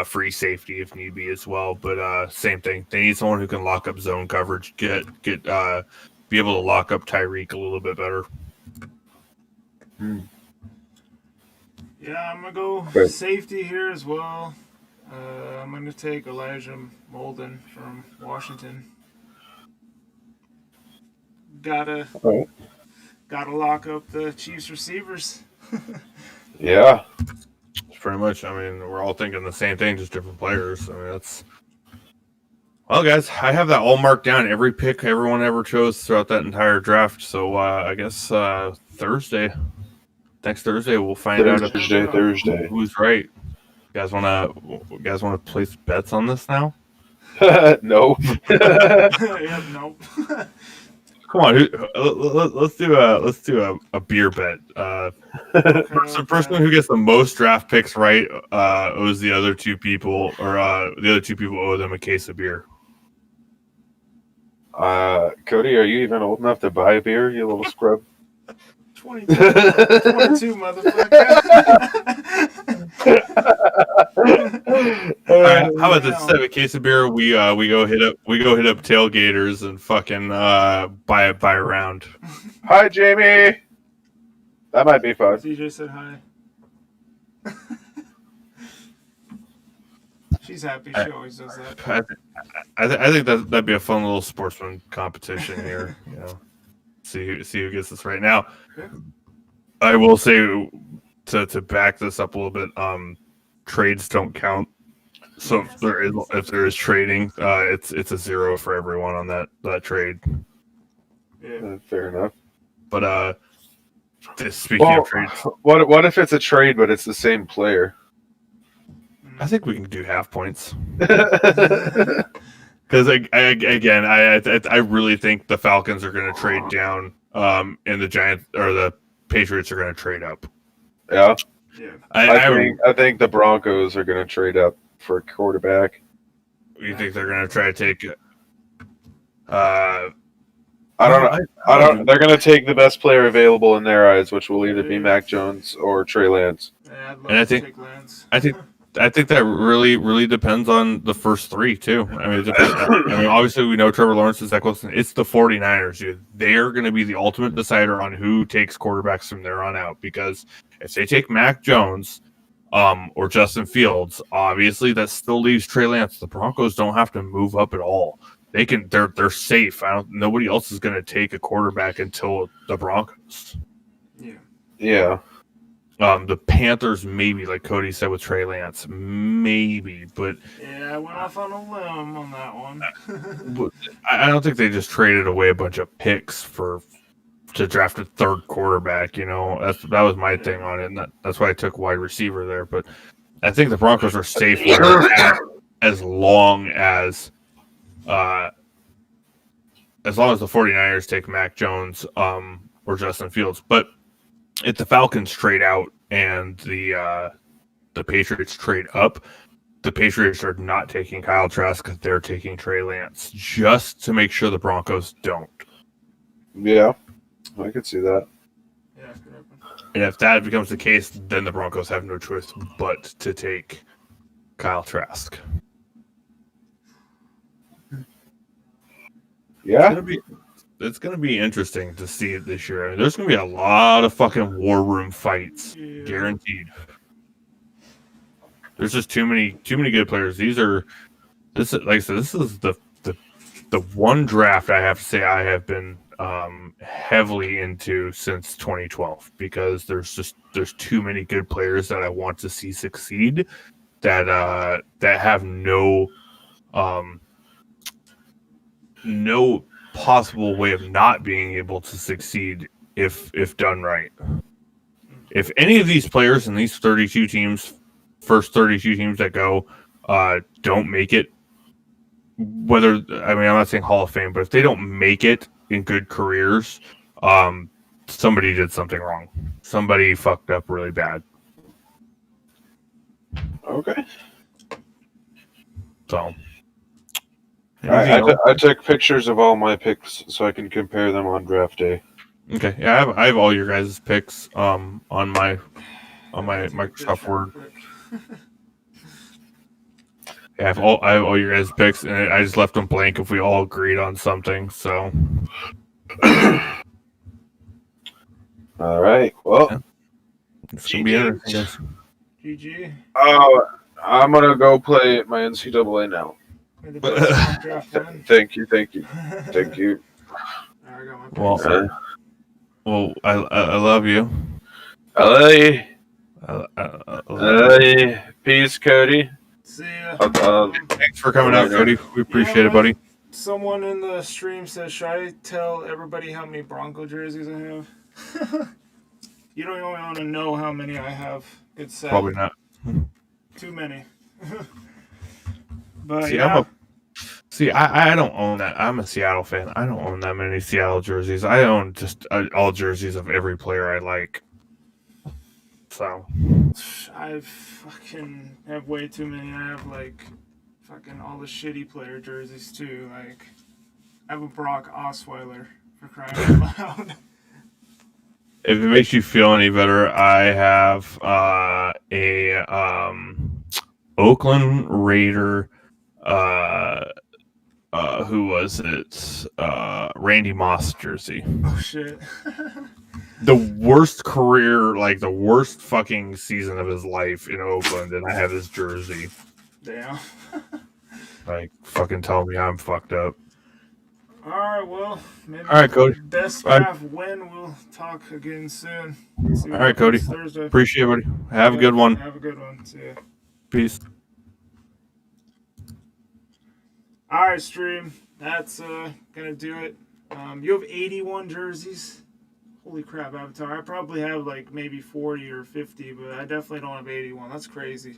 free safety if need be as well. But same thing. They need someone who can lock up zone coverage, be able to lock up Tyreek a little bit better. Yeah, I'm going to go safety here as well. I'm going to take Elijah Molden from Washington. Gotta lock up the Chiefs receivers. Yeah. Pretty much. I mean, we're all thinking the same thing, just different players. I mean, that's... Well, guys, I have that all marked down. Every pick everyone ever chose throughout that entire draft. So I guess Thursday, next Thursday, we'll find out Thursday. Who's right. You guys want to place bets on this now? No. Yep, nope. Come on, let's do a beer bet. The person who gets the most draft picks right owes the other two people, or the other two people owe them a case of beer. Cody, are you even old enough to buy a beer, you little scrub? 22, motherfucker. All right, how about this? Instead of a case of beer, we go hit up tailgaters and fucking buy a round. Hi, Jamie. That might be fun. CJ said hi. She's happy. She always does that. I think that'd be a fun little sportsman competition here. You know, see who gets this right now. I will say to back this up a little bit. Trades don't count. So if there is trading, it's a 0 for everyone on that trade. Yeah. Fair enough. But speaking of trades, what if it's a trade but it's the same player? I think we can do half points. Yeah. Because I really think the Falcons are going to trade down, and the Giants or the Patriots are going to trade up. Yeah. I think the Broncos are going to trade up for a quarterback. You think they're going to try to take? I don't. They're going to take the best player available in their eyes, which will either be Mac Jones or Trey Lance. Yeah, I'd love And to take Lance. I think that really depends on the first three too. I mean, obviously we know Trevor Lawrence is that close. It's the 49ers, dude. They're going to be the ultimate decider on who takes quarterbacks from there on out. Because if they take Mac Jones, or Justin Fields, obviously that still leaves Trey Lance. The Broncos don't have to move up at all. They're safe. Nobody else is going to take a quarterback until the Broncos. Yeah. The Panthers, maybe, like Cody said with Trey Lance, maybe, but yeah, I went off on a limb on that one. I don't think they just traded away a bunch of picks to draft a third quarterback. You know, that was my thing on it, and that's why I took wide receiver there. But I think the Broncos are safe as long as the 49ers take Mac Jones or Justin Fields, but if the Falcons trade out and the Patriots trade up, the Patriots are not taking Kyle Trask because they're taking Trey Lance just to make sure the Broncos don't. Yeah, I could see that. Yeah, and if that becomes the case, then the Broncos have no choice but to take Kyle Trask. Yeah. It's going to be interesting to see it this year. There's going to be a lot of fucking war room fights, guaranteed. There's just too many good players. Like I said, this is the one draft I have to say I have been heavily into since 2012 because there's too many good players that I want to see succeed that have no possible way of not being able to succeed if done right. If any of these players in these 32 teams, first 32 teams that go, don't make it, I'm not saying Hall of Fame, but if they don't make it in good careers, somebody did something wrong. Somebody fucked up really bad. Okay. So. I took pictures of all my picks so I can compare them on draft day. Okay, yeah, I have all your guys' picks on my Microsoft Word. Yeah, I have all your guys' picks, and I just left them blank if we all agreed on something. So, all right, well, yeah. It's gonna be interesting. GG. I'm gonna go play my NCAA now. Thank you. Well, I love you. I love you. Peace, Cody. See ya. Thanks for coming out, Cody. We appreciate it, buddy. Someone in the stream says, should I tell everybody how many Bronco jerseys I have? You don't even want to know how many I have. It's sad. Probably not. Too many. But see, I don't own that. I'm a Seattle fan. I don't own that many Seattle jerseys. I own just all jerseys of every player I like. So I fucking have way too many. I have like fucking all the shitty player jerseys too. Like I have a Brock Osweiler for crying out loud. If it makes you feel any better, I have a Oakland Raider. Who was it? Randy Moss jersey. Oh shit. The worst career, like the worst fucking season of his life in Oakland, and I have his jersey. Damn. Like, fucking tell me I'm fucked up. Alright, well, maybe all right, Cody. Best draft win. We'll talk again soon. All right, Cody. Thursday. Appreciate it, buddy. Have a good one. Have a good one. See ya. Peace. Alright, stream. That's gonna do it. You have 81 jerseys. Holy crap, Avatar. I probably have like maybe 40 or 50, but I definitely don't have 81. That's crazy.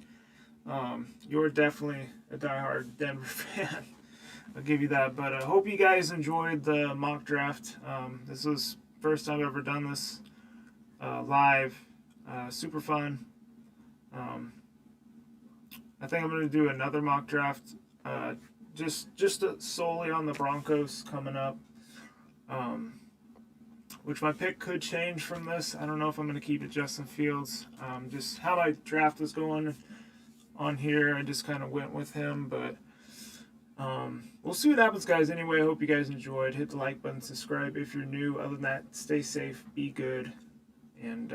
You're definitely a diehard Denver fan. I'll give you that. But I hope you guys enjoyed the mock draft. This was first time I've ever done this live. Super fun. I think I'm going to do another mock draft just solely on the Broncos coming up. Which my pick could change from this. I don't know if I'm going to keep it Justin Fields. Just how my draft was going on here, I just kind of went with him. But we'll see what happens, guys. Anyway, I hope you guys enjoyed. Hit the like button, subscribe if you're new. Other than that, stay safe, be good, and